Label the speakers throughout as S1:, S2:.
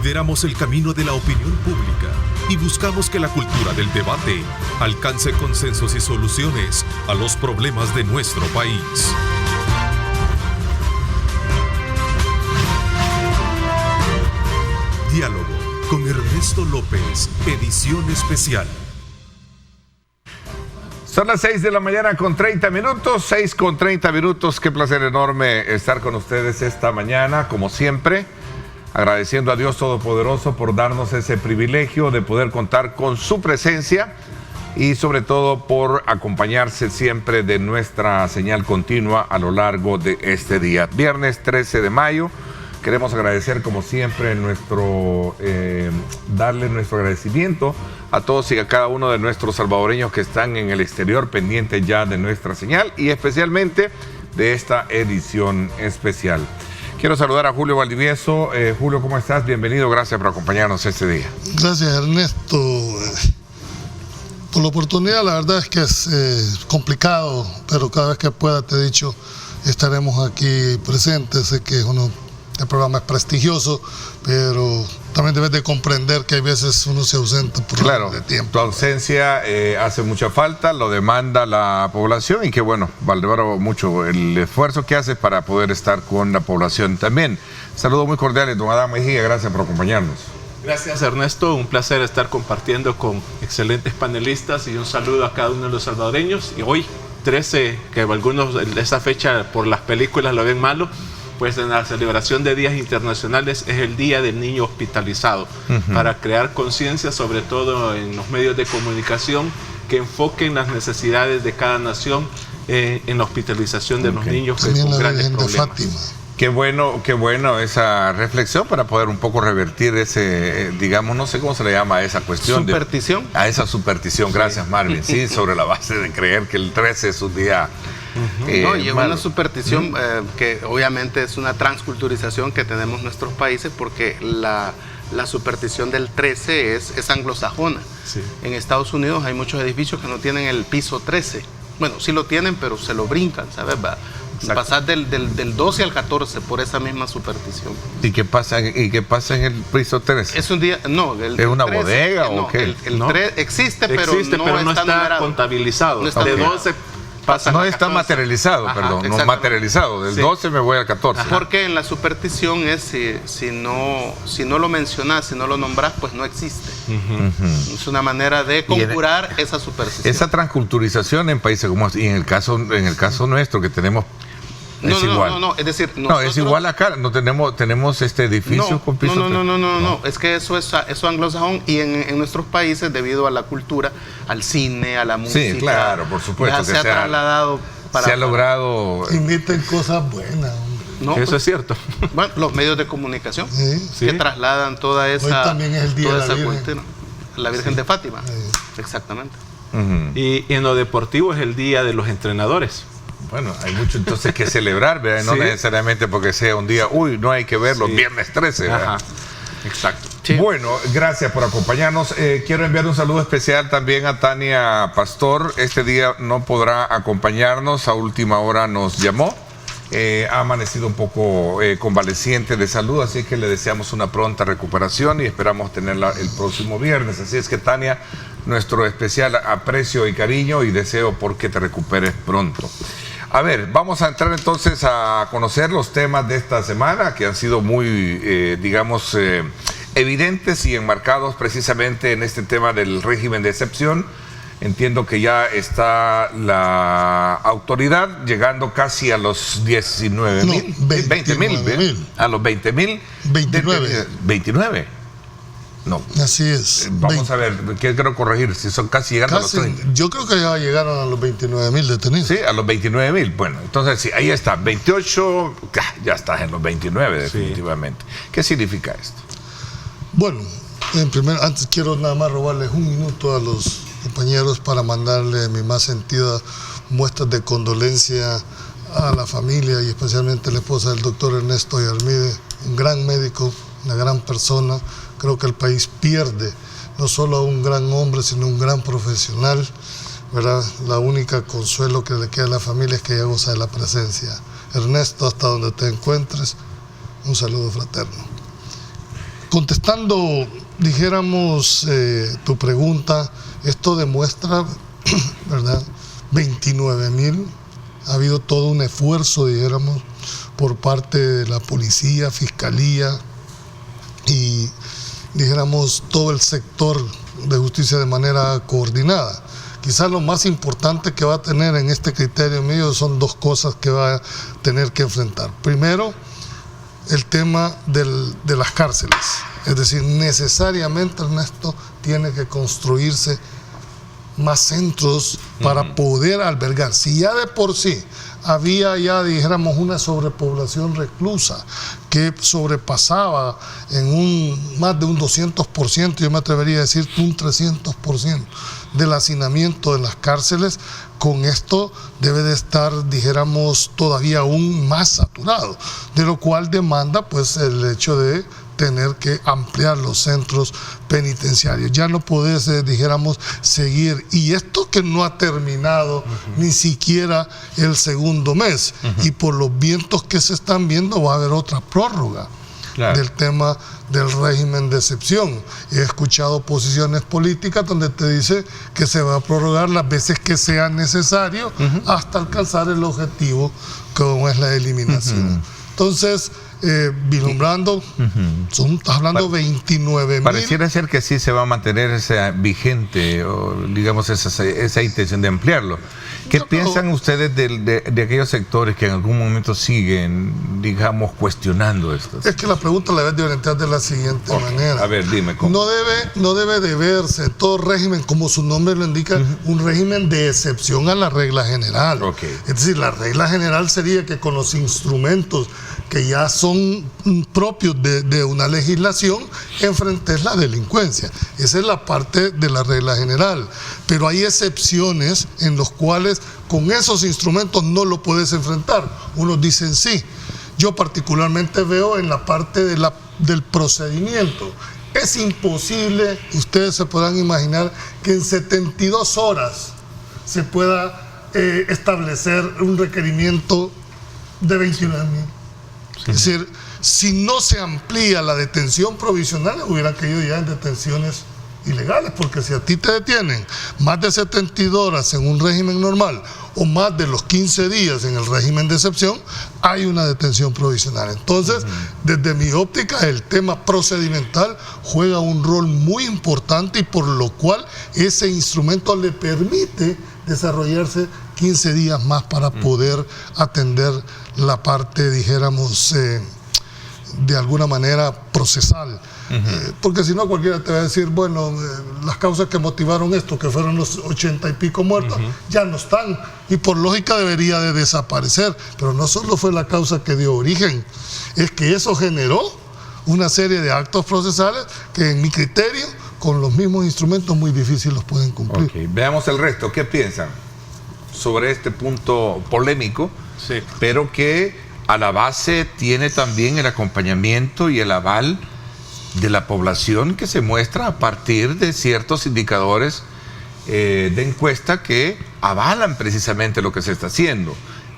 S1: Lideramos el camino de la opinión pública y buscamos que la cultura del debate alcance consensos y soluciones a los problemas de nuestro país. Diálogo con Ernesto López, edición especial.
S2: Son las 6 de la mañana con 30 minutos, 6 con 30 minutos. Qué placer enorme estar con ustedes esta mañana, como siempre, agradeciendo a Dios Todopoderoso por darnos ese privilegio de poder contar con su presencia y sobre todo por acompañarse siempre de nuestra señal continua a lo largo de este día. Viernes 13 de mayo. Queremos agradecer, como siempre, darle nuestro agradecimiento a todos y a cada uno de nuestros salvadoreños que están en el exterior, pendientes ya de nuestra señal y especialmente de esta edición especial. Quiero saludar a Julio Valdivieso. Julio, ¿cómo estás? Bienvenido, gracias por acompañarnos este día.
S3: Gracias, Ernesto, por la oportunidad. La verdad es que es complicado, pero cada vez que pueda, te he dicho, estaremos aquí presentes. Sé que el programa es prestigioso, pero también debes de comprender que hay veces uno se ausenta por de tiempo.
S2: Tu ausencia hace mucha falta, lo demanda la población y que bueno, valoro mucho el esfuerzo que haces para poder estar con la población también. Saludos muy cordiales, don Adán Mejía, gracias por acompañarnos.
S4: Gracias, Ernesto, un placer estar compartiendo con excelentes panelistas y un saludo a cada uno de los salvadoreños. Y hoy, 13, que algunos esa fecha por las películas lo ven malo, pues en la celebración de días internacionales es el Día del Niño Hospitalizado, para crear conciencia, sobre todo en los medios de comunicación, que enfoquen las necesidades de cada nación en la hospitalización de los niños que con grandes problemas.
S2: Qué bueno esa reflexión para poder un poco revertir ese, digamos, no sé cómo se le llama a esa cuestión.
S4: ¿Superstición?
S2: A esa superstición, gracias Marvin, sí, sobre la base de creer que el 13 es un día...
S5: No, y es una superstición que obviamente es una transculturización que tenemos en nuestros países, porque la superstición del 13 es anglosajona. Sí. En Estados Unidos hay muchos edificios que no tienen el piso 13. Bueno, sí lo tienen, pero se lo brincan, ¿sabes? Pasar del 12 al 14 por esa misma superstición.
S2: ¿Y qué pasa en el piso 13?
S5: Es un día, no.
S2: ¿Es una 13, bodega o qué?
S5: El 3 existe, pero no está
S4: contabilizado.
S5: No está
S4: de 12 pasa
S2: no está materializado, perdón, no materializado. Del 12 me voy al 14.
S5: Porque en la superstición es si no lo mencionas, si no lo nombras, pues no existe. Es una manera de conjurar esa superstición.
S2: Esa transculturización en países como y en el caso nuestro que tenemos igual.
S5: No, es decir,
S2: nosotros, no, es igual acá, no tenemos edificios con piso.
S5: No, es que eso anglosajón, y en nuestros países, debido a la cultura, al cine, a la música.
S2: Sí, claro, por supuesto.
S5: Se ha trasladado
S2: se ha logrado.
S3: Imiten cosas buenas, hombre.
S4: No, eso es cierto.
S5: Bueno, los medios de comunicación que trasladan toda esa.
S3: Hoy también es el día de la Virgen.
S5: La Virgen de Fátima. Exactamente.
S4: Y en lo deportivo es el día de los entrenadores.
S2: Bueno, hay mucho entonces que celebrar, ¿verdad? No necesariamente porque sea un día, no hay que verlo, viernes 13, ¿verdad?
S4: Exacto.
S2: Sí. Bueno, gracias por acompañarnos. Quiero enviar un saludo especial también a Tania Pastor. Este día no podrá acompañarnos, a última hora nos llamó. Ha amanecido un poco convaleciente de salud, así que le deseamos una pronta recuperación y esperamos tenerla el próximo viernes. Así es que, Tania, nuestro especial aprecio y cariño y deseo porque te recuperes pronto. A ver, vamos a entrar entonces a conocer los temas de esta semana que han sido muy, evidentes y enmarcados precisamente en este tema del régimen de excepción. Entiendo que ya está la autoridad llegando casi a los 19,000.
S3: 20,000.
S2: A los 20,000. 29. No.
S3: Así es.
S2: Vamos a ver, ¿qué quiero corregir? Si son casi llegando a los 30.
S3: Yo creo que ya llegaron a los 29,000 detenidos.
S2: Sí, a los 29,000. Bueno, entonces sí, ahí está. 28, ya estás en los 29 definitivamente. ¿Qué significa esto?
S3: Bueno, antes quiero nada más robarles un minuto a los compañeros para mandarle mi más sentida muestras de condolencia a la familia y especialmente a la esposa del doctor Ernesto Yarmide, un gran médico, una gran persona. Creo que el país pierde no solo a un gran hombre, sino un gran profesional, ¿verdad? La única consuelo que le queda a la familia es que ella goza de la presencia. Ernesto, hasta donde te encuentres, un saludo fraterno. Contestando, dijéramos, tu pregunta, esto demuestra, ¿verdad? 29,000. Ha habido todo un esfuerzo, dijéramos, por parte de la policía, fiscalía y, dijéramos, todo el sector de justicia de manera coordinada. Quizás lo más importante que va a tener en este criterio mío son dos cosas que va a tener que enfrentar. Primero, el tema de las cárceles. Es decir, necesariamente, Ernesto, tiene que construirse más centros para poder albergar. Si ya de por sí había dijéramos, una sobrepoblación reclusa que sobrepasaba en más de un 200%, yo me atrevería a decir un 300% del hacinamiento de las cárceles, con esto debe de estar, dijéramos, todavía aún más saturado, de lo cual demanda pues el hecho de tener que ampliar los centros penitenciarios. Ya no podés, dijéramos, seguir. Y esto que no ha terminado ni siquiera el segundo mes. Y por los vientos que se están viendo va a haber otra prórroga del tema del régimen de excepción. He escuchado posiciones políticas donde te dice que se va a prorrogar las veces que sea necesario hasta alcanzar el objetivo como es la eliminación. Entonces, vislumbrando, estás hablando de 29,000.
S2: Pareciera ser que sí se va a mantener esa vigente, o digamos esa intención de ampliarlo. ¿Qué piensan ustedes de aquellos sectores que en algún momento siguen, digamos, cuestionando esto?
S3: Es que la pregunta la debes de orientar de la siguiente manera.
S2: A ver, dime cómo.
S3: No debe de verse todo régimen, como su nombre lo indica, un régimen de excepción a la regla general. Es decir, la regla general sería que con los instrumentos que ya son propios de una legislación, enfrentes la delincuencia. Esa es la parte de la regla general. Pero hay excepciones en los cuales con esos instrumentos no lo puedes enfrentar. Unos dicen sí. Yo particularmente veo en la parte del procedimiento. Es imposible, ustedes se podrán imaginar, que en 72 horas se pueda establecer un requerimiento de 29,000. Es decir, si no se amplía la detención provisional, hubieran caído ya en detenciones ilegales, porque si a ti te detienen más de 72 horas en un régimen normal o más de los 15 días en el régimen de excepción, hay una detención provisional. Entonces, desde mi óptica, el tema procedimental juega un rol muy importante y por lo cual ese instrumento le permite desarrollarse 15 días más para poder atender la parte, dijéramos, de alguna manera procesal. Porque si no, cualquiera te va a decir, bueno, las causas que motivaron esto, que fueron los 80 y pico muertos, ya no están, y por lógica debería de desaparecer. Pero no solo fue la causa que dio origen, es que eso generó una serie de actos procesales que, en mi criterio, con los mismos instrumentos muy difíciles los pueden cumplir.
S2: Veamos el resto. ¿Qué piensan sobre este punto polémico, pero que a la base tiene también el acompañamiento y el aval de la población, que se muestra a partir de ciertos indicadores de encuesta que avalan precisamente lo que se está haciendo,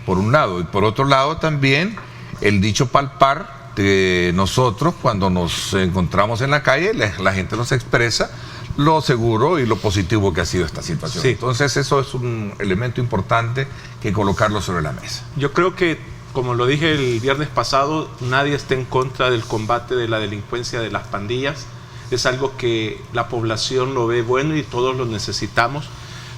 S2: por un lado, y por otro lado también el dicho palpar de nosotros cuando nos encontramos en la calle, la gente nos expresa lo seguro y lo positivo que ha sido esta situación. Entonces eso es un elemento importante que colocarlo sobre la mesa.
S4: Yo creo que, como lo dije el viernes pasado, nadie está en contra del combate de la delincuencia de las pandillas. Es algo que la población lo ve bueno y todos lo necesitamos.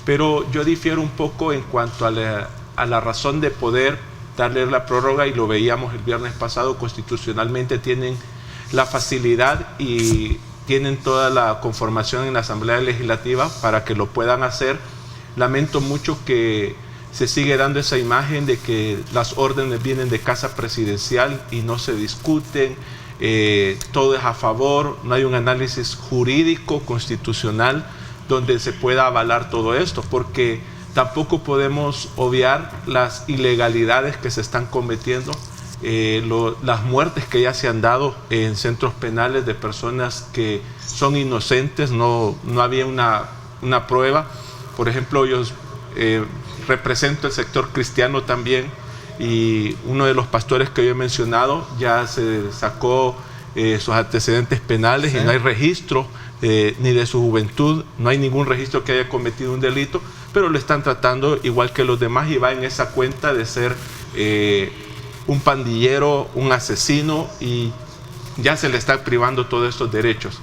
S4: Pero yo difiero un poco en cuanto a la razón de poder darle la prórroga, y lo veíamos el viernes pasado, constitucionalmente tienen la facilidad y tienen toda la conformación en la Asamblea Legislativa para que lo puedan hacer. Lamento mucho que se sigue dando esa imagen de que las órdenes vienen de casa presidencial y no se discuten, todo es a favor, no hay un análisis jurídico, constitucional, donde se pueda avalar todo esto, porque tampoco podemos obviar las ilegalidades que se están cometiendo, las muertes que ya se han dado en centros penales de personas que son inocentes, no había una prueba. Por ejemplo, yo represento el sector cristiano también, y uno de los pastores que yo he mencionado ya se sacó sus antecedentes penales, y no hay registro ni de su juventud, no hay ningún registro que haya cometido un delito, pero lo están tratando igual que los demás y va en esa cuenta de ser un pandillero, un asesino, y ya se le está privando todos estos derechos.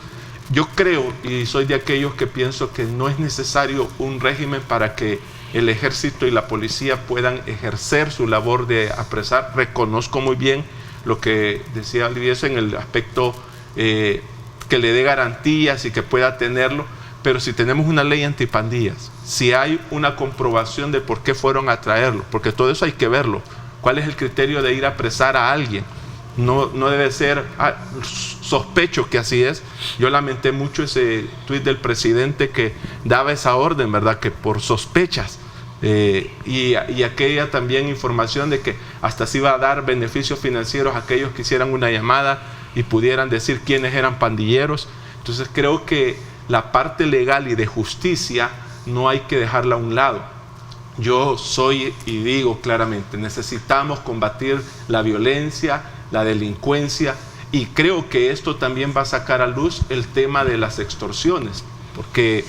S4: Yo creo, y soy de aquellos que pienso que no es necesario un régimen para que el ejército y la policía puedan ejercer su labor de apresar. Reconozco muy bien lo que decía Olivier en el aspecto que le dé garantías y que pueda tenerlo, pero si tenemos una ley antipandillas, si hay una comprobación de por qué fueron a traerlo, porque todo eso hay que verlo, cuál es el criterio de ir a apresar a alguien. No debe ser, sospecho que así es. Yo lamenté mucho ese tuit del presidente que daba esa orden, ¿verdad? Que por sospechas, y aquella también información de que hasta se iba a dar beneficios financieros a aquellos que hicieran una llamada y pudieran decir quiénes eran pandilleros. Entonces creo que la parte legal y de justicia no hay que dejarla a un lado. Yo soy y digo claramente, necesitamos combatir la violencia, la delincuencia, y creo que esto también va a sacar a luz el tema de las extorsiones, porque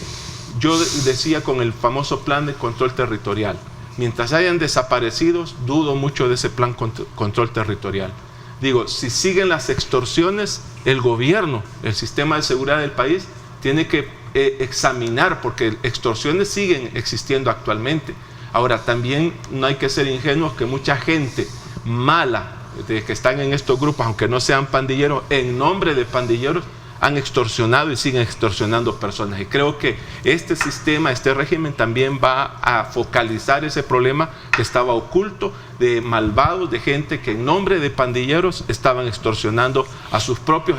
S4: yo decía con el famoso plan de control territorial, mientras hayan desaparecidos, dudo mucho de ese plan control territorial. Digo, si siguen las extorsiones, el gobierno, el sistema de seguridad del país, tiene que examinar, porque extorsiones siguen existiendo actualmente. Ahora, también no hay que ser ingenuos que mucha gente mala, de que están en estos grupos, aunque no sean pandilleros, en nombre de pandilleros, han extorsionado y siguen extorsionando personas. Y creo que este sistema, este régimen también va a focalizar ese problema que estaba oculto, de malvados, de gente que en nombre de pandilleros estaban extorsionando a sus propios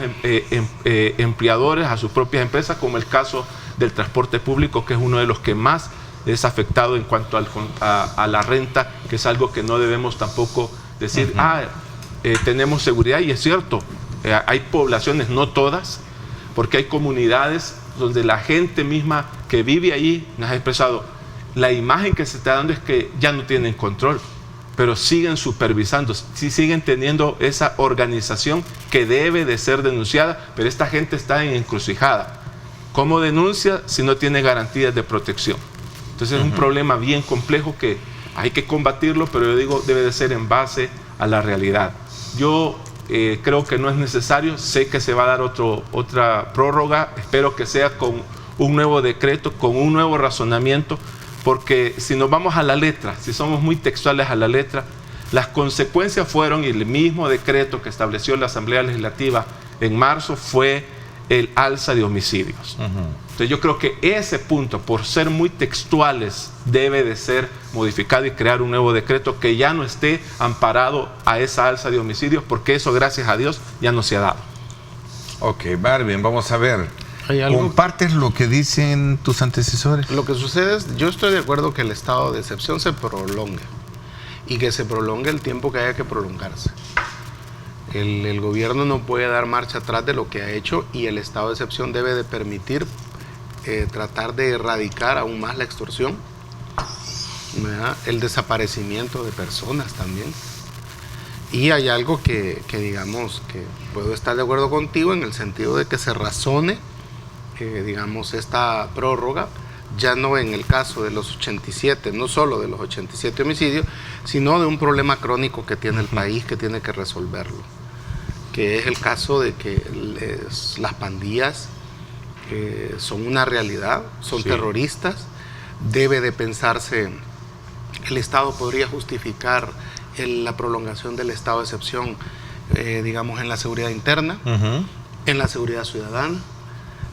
S4: empleadores, a sus propias empresas, como el caso del transporte público, que es uno de los que más es afectado en cuanto a la renta, que es algo que no debemos tampoco decir, tenemos seguridad, y es cierto, hay poblaciones, no todas, porque hay comunidades donde la gente misma que vive allí nos ha expresado, la imagen que se está dando es que ya no tienen control, pero siguen supervisando, sí siguen teniendo esa organización que debe de ser denunciada, pero esta gente está en encrucijada. ¿Cómo denuncia si no tiene garantías de protección? Entonces es un problema bien complejo que hay que combatirlo, pero yo digo, debe de ser en base a la realidad. Yo creo que no es necesario, sé que se va a dar otra prórroga, espero que sea con un nuevo decreto, con un nuevo razonamiento, porque si nos vamos a la letra, si somos muy textuales a la letra, las consecuencias fueron, y el mismo decreto que estableció la Asamblea Legislativa en marzo fue el alza de homicidios. Entonces yo creo que ese punto, por ser muy textuales, debe de ser modificado y crear un nuevo decreto que ya no esté amparado a esa alza de homicidios, porque eso, gracias a Dios, ya no se ha dado.
S2: Ok, Marvin, vamos a ver. ¿Compartes lo que dicen tus antecesores?
S5: Lo que sucede es, yo estoy de acuerdo que el estado de excepción se prolongue, y que se prolongue el tiempo que haya que prolongarse. El gobierno no puede dar marcha atrás de lo que ha hecho, y el estado de excepción debe de permitir tratar de erradicar aún más la extorsión, ¿verdad? El desaparecimiento de personas también. Y hay algo que digamos que puedo estar de acuerdo contigo en el sentido de que se razone, digamos, esta prórroga, ya no en el caso de los 87, no solo de los 87 homicidios, sino de un problema crónico que tiene el país, que tiene que resolverlo, que es el caso de que las pandillas son una realidad, son terroristas. Debe de pensarse, el Estado podría justificar la prolongación del estado de excepción, digamos, en la seguridad interna, en la seguridad ciudadana,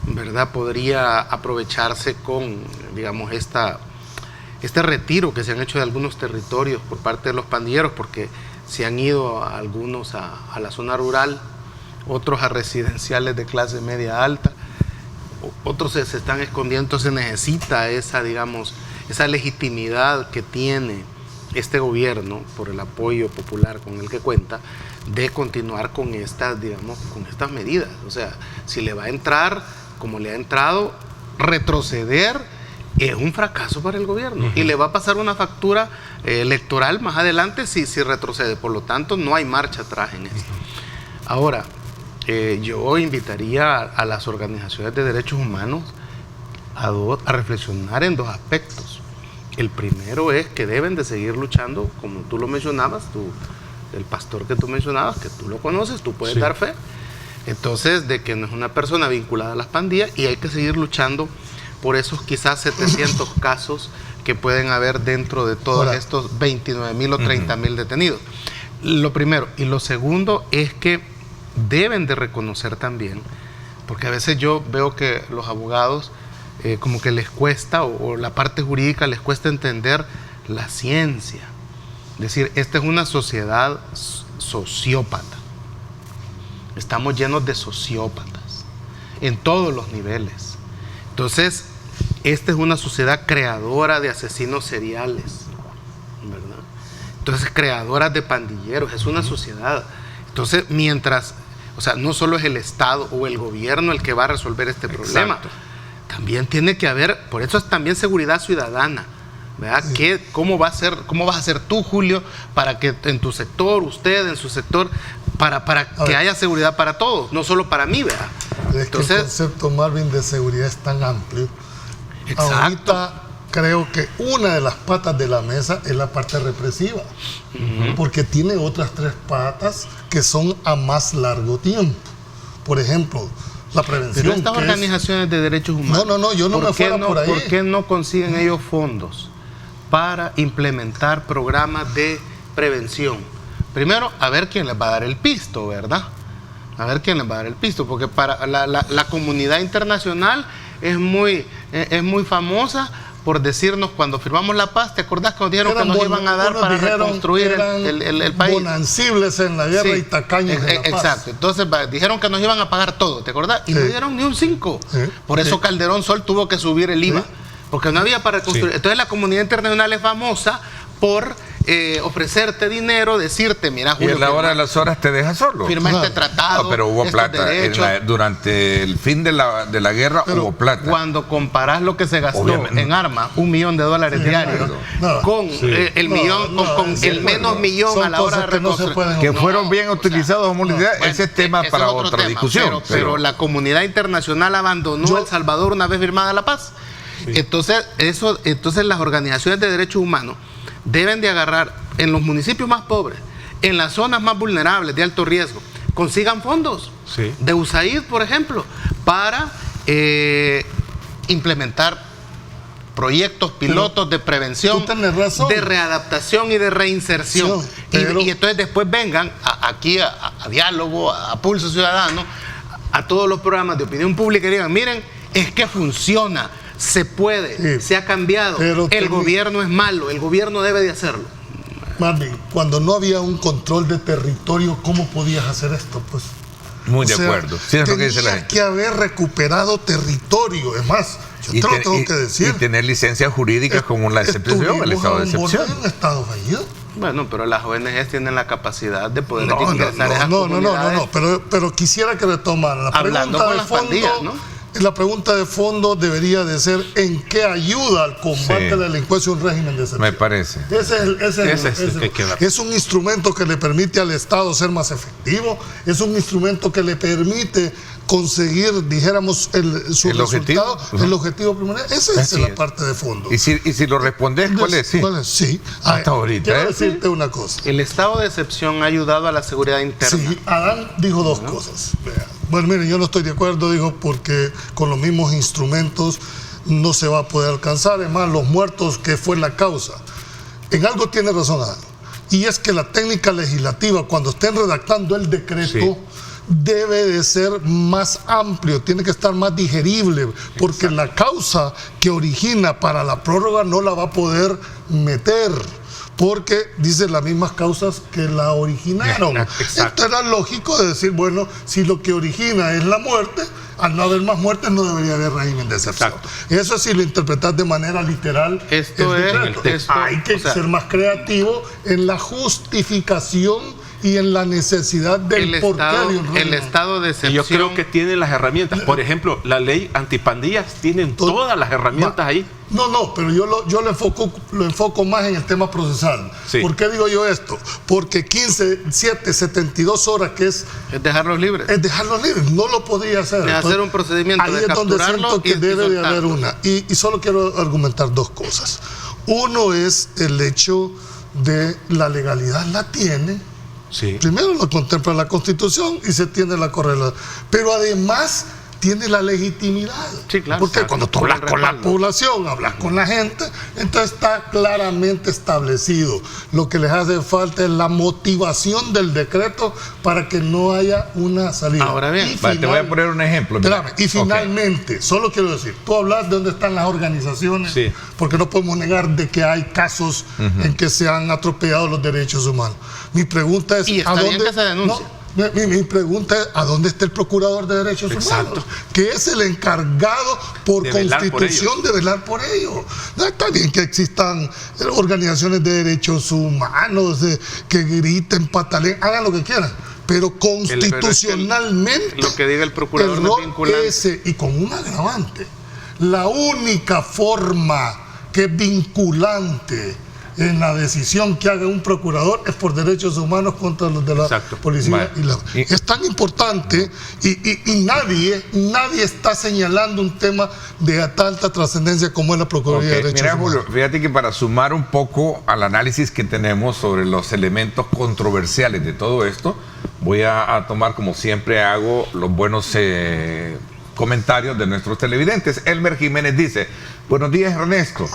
S5: ¿verdad? Podría aprovecharse con, digamos, este retiro que se han hecho de algunos territorios por parte de los pandilleros, porque se han ido algunos a la zona rural, otros a residenciales de clase media alta, otros se están escondiendo. Se necesita esa, digamos, esa legitimidad que tiene este gobierno por el apoyo popular con el que cuenta, de continuar con estas, digamos, con estas medidas. O sea, si le va a entrar como le ha entrado, retroceder es un fracaso para el gobierno, y le va a pasar una factura electoral más adelante si retrocede. Por lo tanto, no hay marcha atrás en esto. Ahora, yo invitaría a las organizaciones de derechos humanos a reflexionar en dos aspectos. El primero es que deben de seguir luchando, como tú lo mencionabas, el pastor que tú mencionabas, que tú lo conoces, tú puedes dar fe. Entonces, de que no es una persona vinculada a las pandillas, y hay que seguir luchando por esos quizás 700 casos que pueden haber dentro de todos estos 29,000 o 30,000 detenidos. Lo primero. Y lo segundo es que deben de reconocer también, porque a veces yo veo que los abogados como que les cuesta, o la parte jurídica les cuesta entender la ciencia. Es decir, esta es una sociedad sociópata. Estamos llenos de sociópatas en todos los niveles. Entonces, esta es una sociedad creadora de asesinos seriales, ¿verdad? Entonces, creadoras de pandilleros. Es una sociedad. Entonces, mientras, o sea, no solo es el Estado o el gobierno el que va a resolver este problema. También tiene que haber, por eso es también seguridad ciudadana, ¿verdad? ¿Cómo vas a hacer tú, Julio, para que en tu sector, usted en su sector, para que haya seguridad para todos, no solo para mí, ¿verdad?
S3: Entonces, el concepto, Marvin, de seguridad es tan amplio. Exacto. Ahorita creo que una de las patas de la mesa es la parte represiva, porque tiene otras 3 patas que son a más largo tiempo. Por ejemplo, la prevención.
S5: Pero estas organizaciones de derechos humanos,
S3: no, yo no me fuera por ahí.
S5: ¿Por qué no consiguen ellos fondos para implementar programas de prevención? Primero, a ver quién les va a dar el pisto, ¿verdad? A ver quién les va a dar el pisto, porque para la comunidad internacional es muy famosa por decirnos, cuando firmamos la paz, ¿te acordás que nos dijeron que nos iban a dar para reconstruir el país?
S3: Bonancibles en la guerra y tacaños en la paz.
S5: Exacto. Entonces dijeron que nos iban a pagar todo, ¿te acordás? Y no dieron ni un 5. Por eso Calderón Sol tuvo que subir el IVA, porque no había para reconstruir. Entonces la comunidad internacional es famosa por ofrecerte dinero, decirte, mira, Julio,
S2: y a la hora de las horas te deja solo.
S5: Firma este tratado.
S2: No, pero hubo plata. Durante el fin de la guerra hubo plata.
S5: Cuando comparás lo que se gastó en armas, $1 millón diarios, con el millón, con el menos millón a la hora de reconstruir.
S2: Que fueron bien utilizados, ese es tema para otra discusión.
S5: Pero la comunidad internacional abandonó El Salvador una vez firmada la paz. Entonces las organizaciones de derechos humanos deben de agarrar en los municipios más pobres, en las zonas más vulnerables, de alto riesgo, consigan fondos de USAID, por ejemplo, para implementar proyectos pilotos de prevención, de readaptación y de reinserción. Y entonces después vengan aquí a Diálogo, a Pulso Ciudadano, a todos los programas de opinión pública y digan, miren, es que funciona. Se puede, se ha cambiado, el gobierno es malo, el gobierno debe de hacerlo.
S3: Marvin, cuando no había un control de territorio, ¿cómo podías hacer esto? Pues,
S2: muy de acuerdo. Sí, es lo que dice la gente.
S3: Que haber recuperado territorio, es más, yo te lo tengo que decir.
S2: Y tener licencias jurídicas como la excepción, el estado de excepción.
S3: Un estado fallido.
S5: Bueno, pero las ONGs tienen la capacidad de poder ingresar a esas comunidades.
S3: Pero quisiera que retomaran la pregunta de fondo. Pandillas, ¿no? La pregunta de fondo debería de ser ¿en qué ayuda al combate de la delincuencia un régimen de excepción?
S2: Me parece.
S3: Es un instrumento que le permite al Estado ser más efectivo, es un instrumento que le permite conseguir, dijéramos, su resultado, el objetivo primario. Esa es la parte de fondo.
S2: Y si lo respondes, ¿cuál es?
S3: Sí.
S2: Hasta ahorita.
S3: Quiero decirte una cosa.
S5: El estado de excepción ha ayudado a la seguridad interna.
S3: Sí, Adán dijo dos cosas. Bueno, miren, yo no estoy de acuerdo, dijo, porque con los mismos instrumentos no se va a poder alcanzar. Es más, los muertos, que fue la causa. En algo tiene razón Adán. Y es que la técnica legislativa, cuando estén redactando el decreto, debe de ser más amplio, tiene que estar más digerible, porque la causa que origina para la prórroga no la va a poder meter, porque dice las mismas causas que la originaron. Esto era lógico de decir, bueno, si lo que origina es la muerte, al no haber más muertes no debería haber régimen de excepción. Eso si lo interpretas de manera literal. Hay que ser más creativo en la justificación y en la necesidad del porqué de un régimen.
S5: El estado de excepción.
S4: Y yo creo que tienen las herramientas. Por ejemplo, la ley antipandillas tienen todas las herramientas ahí.
S3: No, pero yo lo enfoco más en el tema procesal.
S4: Sí.
S3: ¿Por qué digo yo esto? Porque 72 horas, que es
S5: dejarlos libres.
S3: Es dejarlos libres, no lo podía hacer.
S5: Es hacer un procedimiento
S3: ahí
S5: de
S3: es donde
S5: capturarlo
S3: siento que
S5: y
S3: debe de haber
S5: soltarlo.
S3: una. Y solo quiero argumentar dos cosas. Uno es el hecho de la legalidad, la tiene.
S4: Sí.
S3: Primero lo contempla la Constitución y se tiene la correlación. Pero además tiene la legitimidad.
S5: Sí, claro.
S3: Porque cuando tú hablas con la población, hablas con la gente, entonces está claramente establecido. Lo que les hace falta es la motivación del decreto para que no haya una salida.
S5: Ahora bien,
S2: te voy a poner un ejemplo.
S3: Espérame, y finalmente, solo quiero decir, tú hablas de dónde están las organizaciones,
S4: sí,
S3: porque no podemos negar de que hay casos en que se han atropellado los derechos humanos. Mi pregunta es,
S5: y está
S3: ¿a
S5: bien
S3: dónde
S5: que se denuncie?
S3: Mi pregunta es, ¿a dónde está el Procurador de Derechos Humanos? Que es el encargado por Constitución de velar por ellos. No, está bien que existan organizaciones de derechos humanos, que griten, pataleen, hagan lo que quieran. Pero constitucionalmente,
S5: lo que diga el Procurador
S3: el
S5: no
S3: rol
S5: es vinculante.
S3: ese, y con un agravante, la única forma que es vinculante en la decisión que haga un procurador es por derechos humanos contra los de la policía. Es tan importante y nadie está señalando un tema de tanta trascendencia como es la Procuraduría de Derechos Humanos.
S2: Julio, fíjate que para sumar un poco al análisis que tenemos sobre los elementos controversiales de todo esto, voy a tomar, como siempre hago, los buenos comentarios de nuestros televidentes. Elmer Jiménez dice: buenos días, Ernesto.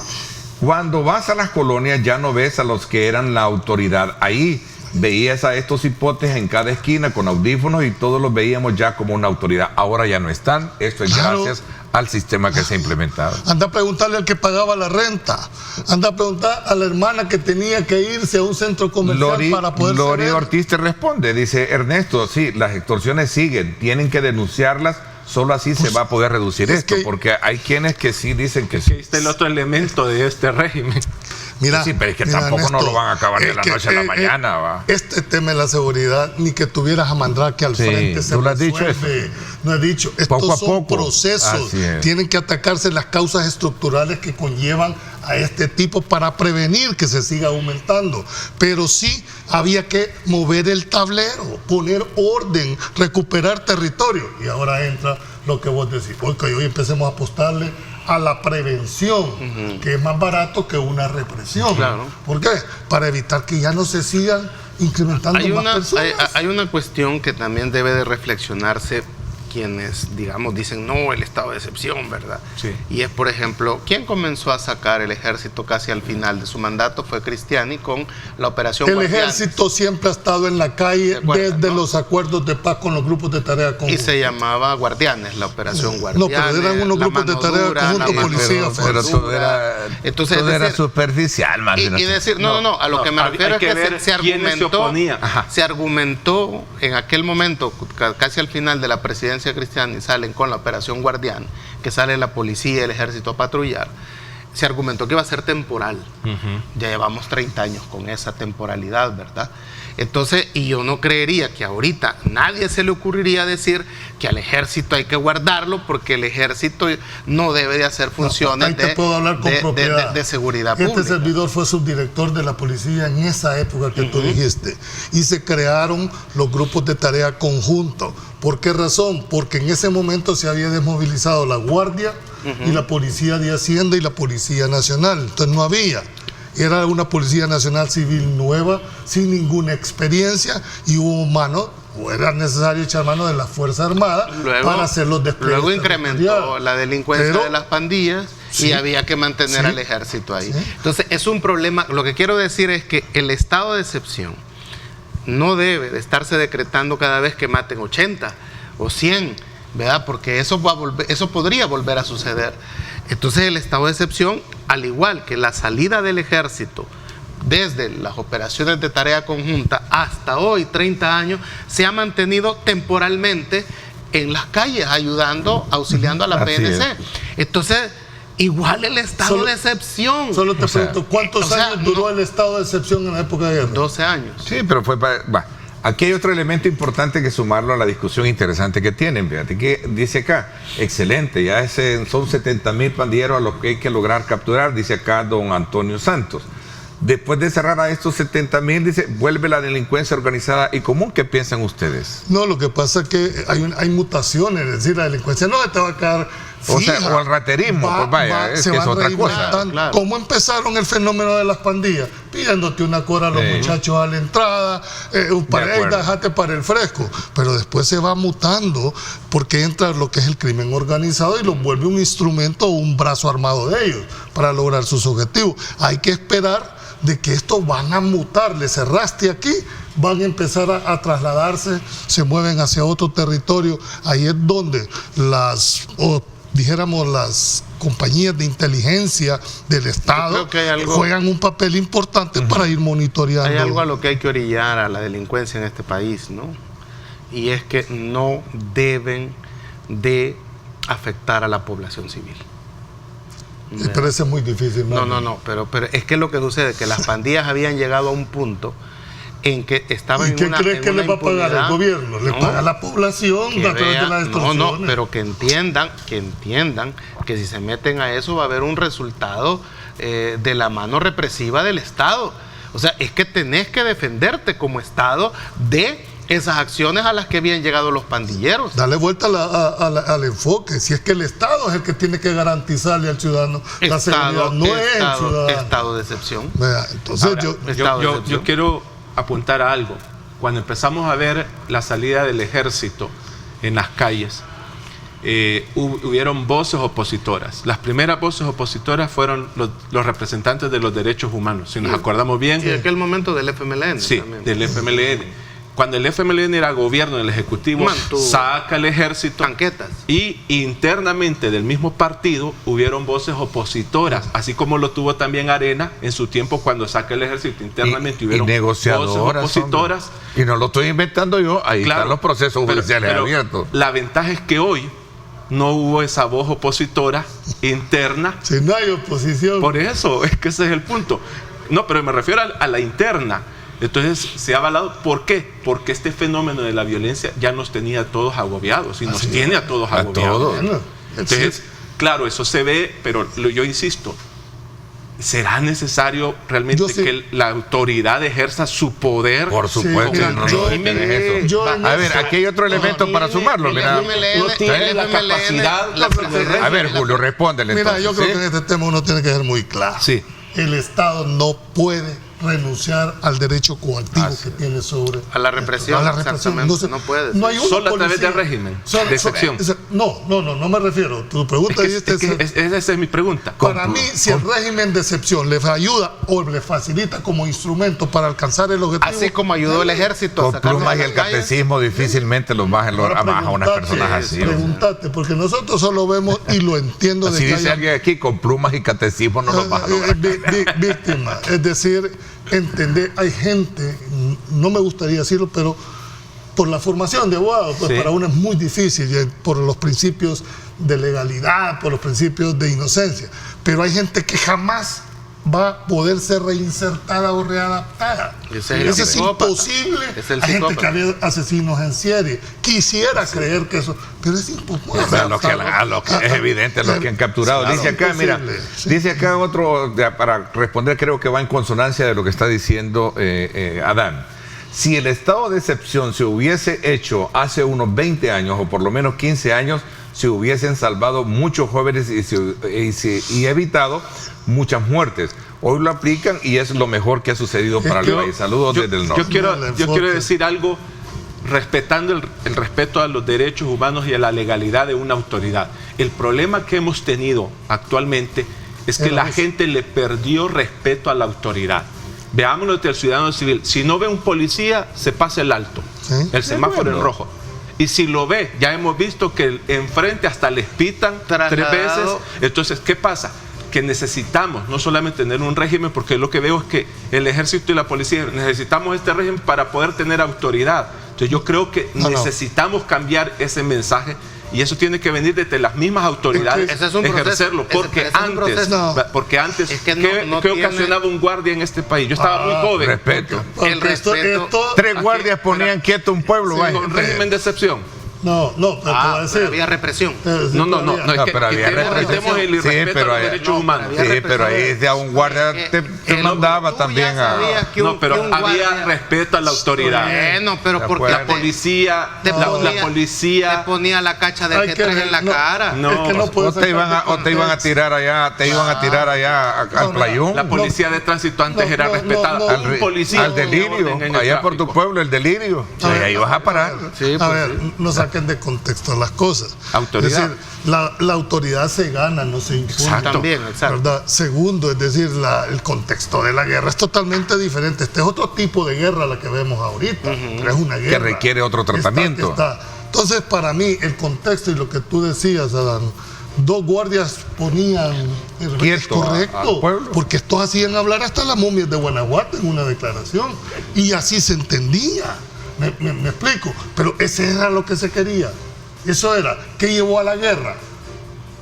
S2: Cuando vas a las colonias ya no ves a los que eran la autoridad ahí. Veías a estos hipotes en cada esquina con audífonos y todos los veíamos ya como una autoridad. Ahora ya no están. Esto es gracias al sistema que se ha implementado.
S3: Anda a preguntarle al que pagaba la renta. Anda a preguntar a la hermana que tenía que irse a un centro comercial para poder
S2: Lori Ortiz te responde. Dice: Ernesto, sí, las extorsiones siguen. Tienen que denunciarlas. Solo así se va a poder reducir esto, porque hay quienes que sí dicen que sí.
S4: Este es el otro elemento de este régimen.
S3: Mira,
S2: sí, pero es que tampoco
S3: Ernesto,
S2: no lo van a acabar de la noche a la mañana. Va.
S3: Este tema de la seguridad, ni que tuvieras a Mandrake al frente, se
S2: ¿tú lo has dicho eso?
S3: No he dicho. Estos son procesos. Tienen que atacarse las causas estructurales que conllevan a este tipo para prevenir que se siga aumentando. Pero sí había que mover el tablero, poner orden, recuperar territorio. Y ahora entra lo que vos decís. Hoy empecemos a apostarle a la prevención, que es más barato que una represión.
S5: Claro.
S3: ¿Por qué? Para evitar que ya no se sigan incrementando más personas.
S5: Hay una cuestión que también debe de reflexionarse quienes, digamos, dicen no, el estado de excepción, ¿verdad?
S4: Sí.
S5: Y es, por ejemplo, ¿quién comenzó a sacar el ejército casi al final de su mandato? Fue Cristiani con la operación
S3: El ejército siempre ha estado en la calle desde los acuerdos de paz con los grupos de tarea conjunta.
S5: Y se llamaba Guardianes, la operación Guardianes.
S3: No, pero eran unos grupos de tarea conjunta, policía.
S2: Pero todo era superficial, más
S5: y decir, a lo que me refiero es que se argumentó en aquel momento, casi al final de la presidencia Cristiani, salen con la operación Guardián, que sale la policía y el ejército a patrullar. Se argumentó que iba a ser temporal. Ya llevamos 30 años con esa temporalidad, ¿verdad? Entonces, y yo no creería que ahorita nadie se le ocurriría decir que al ejército hay que guardarlo porque el ejército no debe de hacer funciones de seguridad pública.
S3: Este servidor fue subdirector de la policía en esa época que tú dijiste, y se crearon los grupos de tarea conjuntos. ¿Por qué razón? Porque en ese momento se había desmovilizado la Guardia y la Policía de Hacienda y la Policía Nacional. Entonces no había. Era una Policía Nacional Civil nueva, sin ninguna experiencia, y hubo mano, o era necesario echar mano de la Fuerza Armada para hacer los despliegues.
S5: Luego incrementó la delincuencia de las pandillas y había que mantener al ejército ahí. Entonces es un problema. Lo que quiero decir es que el estado de excepción no debe de estarse decretando cada vez que maten 80 o 100, ¿verdad? Porque eso podría volver a suceder. Entonces el estado de excepción, al igual que la salida del ejército desde las operaciones de tarea conjunta hasta hoy, 30 años, se ha mantenido temporalmente en las calles, auxiliando a la PNC. Entonces, igual el estado de excepción.
S3: Solo te pregunto, ¿cuántos años duró el estado de excepción en la época de guerra?
S5: 12 años.
S2: Sí, pero fue para... Aquí hay otro elemento importante que sumarlo a la discusión interesante que tienen. Fíjate que dice acá, excelente, ya son 70,000 pandilleros a los que hay que lograr capturar, dice acá don Antonio Santos. Después de cerrar a estos 70,000, dice, vuelve la delincuencia organizada y común. ¿Qué piensan ustedes?
S3: No, lo que pasa es que hay mutaciones, es decir, la delincuencia no te va a quedar fija.
S2: O sea, o el raterismo, pues vaya, es que es otra cosa.
S5: Claro.
S3: ¿Cómo empezaron el fenómeno de las pandillas? Pidiéndote una cora a los muchachos a la entrada, un pared, déjate para el fresco. Pero después se va mutando porque entra lo que es el crimen organizado y lo vuelve un instrumento o un brazo armado de ellos para lograr sus objetivos. Hay que esperar de que esto van a mutar, le cerraste aquí, van a empezar a trasladarse, se mueven hacia otro territorio. Ahí es donde las compañías de inteligencia del Estado juegan un papel importante para ir monitoreando.
S5: Hay algo a lo que hay que orillar a la delincuencia en este país, ¿no? Y es que no deben de afectar a la población civil.
S3: Pero eso es muy difícil.
S5: No, pero es que lo que sucede es que las pandillas habían llegado a un punto en que estaban
S3: en una... ¿Y qué crees que le va a pagar el gobierno? Le paga a la población a través de las extorsiones.
S5: Pero que entiendan que si se meten a eso va a haber un resultado de la mano represiva del Estado. O sea, es que tenés que defenderte como Estado de esas acciones a las que habían llegado los pandilleros.
S3: Dale vuelta al enfoque. Si es que el Estado es el que tiene que garantizarle al ciudadano la seguridad, no es el ciudadano.
S5: Estado de excepción.
S3: Entonces
S4: ahora, yo quiero apuntar a algo. Cuando empezamos a ver la salida del ejército en las calles, hubieron voces opositoras. Las primeras voces opositoras fueron los representantes de los derechos humanos, si nos acordamos bien.
S5: Sí, en aquel momento del FMLN.
S4: Sí, también. Del FMLN. Cuando el FMLN era gobierno del Ejecutivo, saca el ejército.
S5: Tanquetas.
S4: Y internamente del mismo partido hubieron voces opositoras, así como lo tuvo también Arena en su tiempo cuando saca el ejército. Internamente hubieron voces opositoras.
S2: Hombre. Y no lo estoy inventando yo, ahí están los procesos judiciales abiertos.
S4: La ventaja es que hoy no hubo esa voz opositora interna.
S3: Si no hay oposición.
S4: Por eso, es que ese es el punto. No, pero me refiero a la interna. Entonces se ha avalado. ¿Por qué? Porque este fenómeno de la violencia ya nos tenía a todos agobiados y nos tiene a todos agobiados. Entonces, claro, eso se ve, pero yo insisto, ¿será necesario realmente que la autoridad ejerza su poder?
S2: Por supuesto. A ver, aquí hay otro elemento para sumarlo. Mira,
S4: no tiene la capacidad.
S2: A ver, Julio, respóndele.
S3: Mira, yo creo que en este tema uno tiene que ser muy claro.
S4: Sí.
S3: El Estado no puede renunciar al derecho coactivo que tiene sobre...
S5: A la represión, exactamente. No puede.
S3: No hay
S4: solo a través del régimen de excepción.
S3: No me refiero. Tu pregunta
S4: esa es mi pregunta.
S3: Para mí, si el régimen de excepción le ayuda o le facilita como instrumento para alcanzar el objetivo...
S5: Así como ayudó el ejército
S2: a sacar plumas y el catecismo difícilmente los bajan a unas personas así.
S3: Pregúntate, porque nosotros solo vemos y lo entiendo.
S2: Si dice alguien aquí, con plumas y catecismo no los baja a lograr.
S3: Víctima, es decir... Entender, hay gente, no me gustaría decirlo, pero por la formación de abogados, pues para uno es muy difícil, por los principios de legalidad, por los principios de inocencia, pero hay gente que jamás va a poder ser reinsertada o readaptada. Eso es imposible. Hay gente que había asesinos en serie. Quisiera creer que eso, pero es imposible.
S2: Es evidente lo que han capturado. Claro, dice acá, mira, dice acá otro, para responder, creo que va en consonancia de lo que está diciendo Adán. Si el estado de excepción se hubiese hecho hace unos 20 años, o por lo menos 15 años, se hubiesen salvado muchos jóvenes y evitado muchas muertes. Hoy lo aplican y es lo mejor que ha sucedido para el país. Saludos desde el norte.
S4: Yo quiero decir algo respetando el respeto a los derechos humanos y a la legalidad de una autoridad. El problema que hemos tenido actualmente es que la gente le perdió respeto a la autoridad. Veámoslo desde el ciudadano civil. Si no ve un policía, se pasa el alto. El semáforo en rojo. Y si lo ve, ya hemos visto que enfrente hasta les pitan 3 veces. Entonces, ¿qué pasa? Que necesitamos no solamente tener un régimen, porque lo que veo es que el ejército y la policía necesitamos este régimen para poder tener autoridad. Entonces yo creo que necesitamos cambiar ese mensaje y eso tiene que venir desde las mismas autoridades,
S5: ese es un proceso,
S4: ejercerlo, porque antes,
S5: es que
S4: ¿qué ocasionaba un guardia en este país? Yo estaba muy joven.
S2: Respeto.
S5: El respeto.
S2: 3 guardias ponían quieto un pueblo.
S4: Sí, con régimen de excepción.
S3: No, pero te voy a decir.
S5: Había represión.
S4: No, es que
S2: pero había
S4: quitemos el irrespeto a los derechos humanos.
S2: Sí, pero ahí ya un guardia te mandaba también a...
S4: No, pero había respeto a la autoridad.
S5: Bueno, pero porque
S4: la policía
S5: te ponía la cacha de G3 en la cara.
S2: O te iban a tirar allá, al playón.
S4: La policía de tránsito antes era respetada.
S2: Al
S4: policía
S2: al delirio, allá por tu pueblo, el delirio. Ahí vas a parar.
S3: A ver, no saquen de contexto las cosas.
S4: Autoridad.
S3: Es decir, la autoridad se gana, no se impone.
S5: Exacto. También, exacto.
S3: ¿Verdad? Segundo, es decir, el contexto de la guerra es totalmente diferente. Este es otro tipo de guerra la que vemos ahorita. Pero es una guerra
S2: que requiere otro tratamiento.
S3: Entonces, para mí, el contexto y lo que tú decías, Adán, 2 guardias ponían
S2: quieto
S3: correcto,
S2: al pueblo.
S3: porque estos hacían hablar hasta las momias de Guanajuato en una declaración, y así se entendía. Me explico, pero ese era lo que se quería. Eso era, ¿qué llevó a la guerra?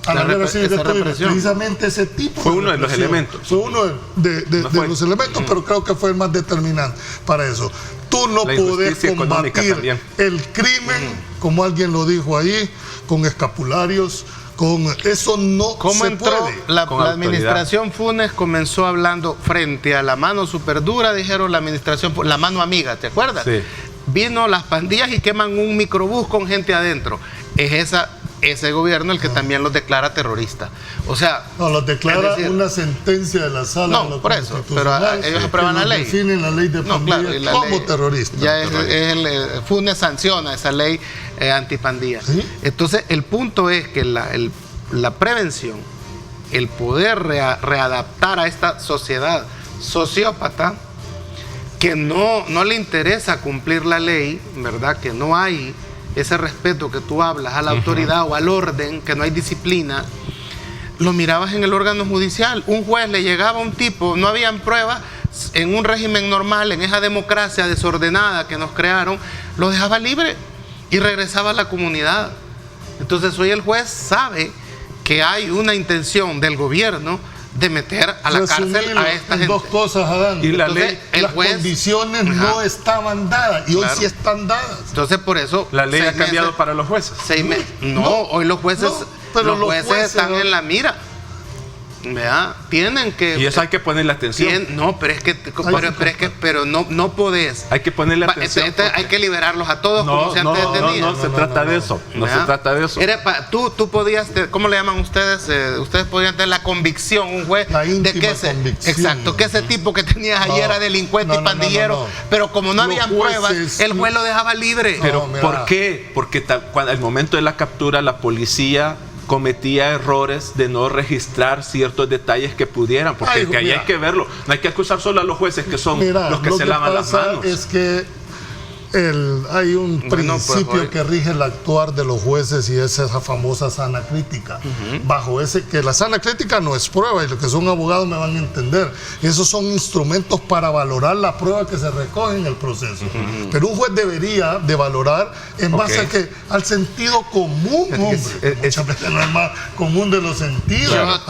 S3: A la guerra civil de octubre, precisamente ese tipo
S4: fue uno de los elementos.
S3: Fue uno de los elementos, pero creo que fue el más determinante para eso. Tú no podés combatir el crimen, como alguien lo dijo ahí, con escapularios. Con eso no
S5: ¿Cómo
S3: se
S5: entró
S3: puede.
S5: la administración Funes? Comenzó hablando frente a la mano súper dura, dijeron la administración, la mano amiga, ¿te acuerdas?
S4: Sí.
S5: Vino las pandillas y queman un microbús con gente adentro. Es ese gobierno el que también los declara terroristas. O sea...
S3: No, los declara una sentencia de la sala.
S5: No, por eso, pero ellos aprueban la ley.
S3: Definen la ley de pandillas como terrorista.
S5: Ya Funes sanciona esa ley antipandilla. ¿Sí? Entonces, el punto es que la prevención, el poder readaptar a esta sociedad sociópata, que no le interesa cumplir la ley, ¿verdad? Que no hay ese respeto que tú hablas a la autoridad o al orden, que no hay disciplina. Lo mirabas en el órgano judicial. Un juez le llegaba a un tipo, no habían pruebas, en un régimen normal, en esa democracia desordenada que nos crearon, lo dejaba libre y regresaba a la comunidad. Entonces hoy el juez sabe que hay una intención del gobierno de meter a la cárcel a esta gente.
S3: 2 cosas, Adán.
S4: Y la ley,
S3: las condiciones no estaban dadas, y hoy sí están dadas.
S5: Entonces, por eso
S4: la ley ha cambiado para los jueces.
S5: Hoy los jueces, los jueces están en la mira. ¿Verdad? Tienen que...
S4: Y eso hay que ponerle atención.
S5: No, pero es que no podés.
S4: Hay que ponerle atención.
S5: Hay que liberarlos a todos como se antes tenía.
S4: No se trata de eso. No se trata de eso.
S5: Tú podías, ¿cómo le llaman ustedes? Ustedes podían tener la convicción, un juez, de que ese tipo que tenías ayer era delincuente y pandillero, pero como no había pruebas, el juez lo dejaba libre.
S4: Pero ¿por qué? Porque al momento de la captura la policía cometía errores de no registrar ciertos detalles que pudieran, porque ahí hay que verlo. No hay que acusar solo a los jueces, que son los que se lavan las manos.
S3: Es que hay un principio que rige el actuar de los jueces, y es esa famosa sana crítica. Bajo ese, que la sana crítica no es prueba, y los que son abogados me van a entender. Esos son instrumentos para valorar la prueba que se recoge en el proceso. Pero un juez debería de valorar en base al sentido común, hombre. Muchas veces no es más común de los sentidos.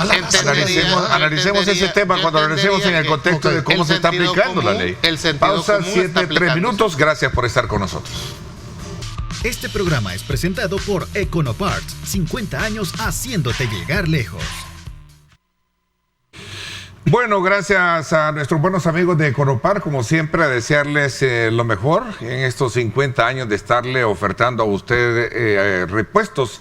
S2: Analicemos ese tema cuando analicemos en el contexto de cómo se está aplicando la ley. Pausa 7:03 minutos. Gracias por estar con nosotros.
S6: Este programa es presentado por Econoparts, 50 años haciéndote llegar lejos.
S2: Bueno, gracias a nuestros buenos amigos de Econopar, como siempre, a desearles lo mejor en estos 50 años de estarle ofertando a usted repuestos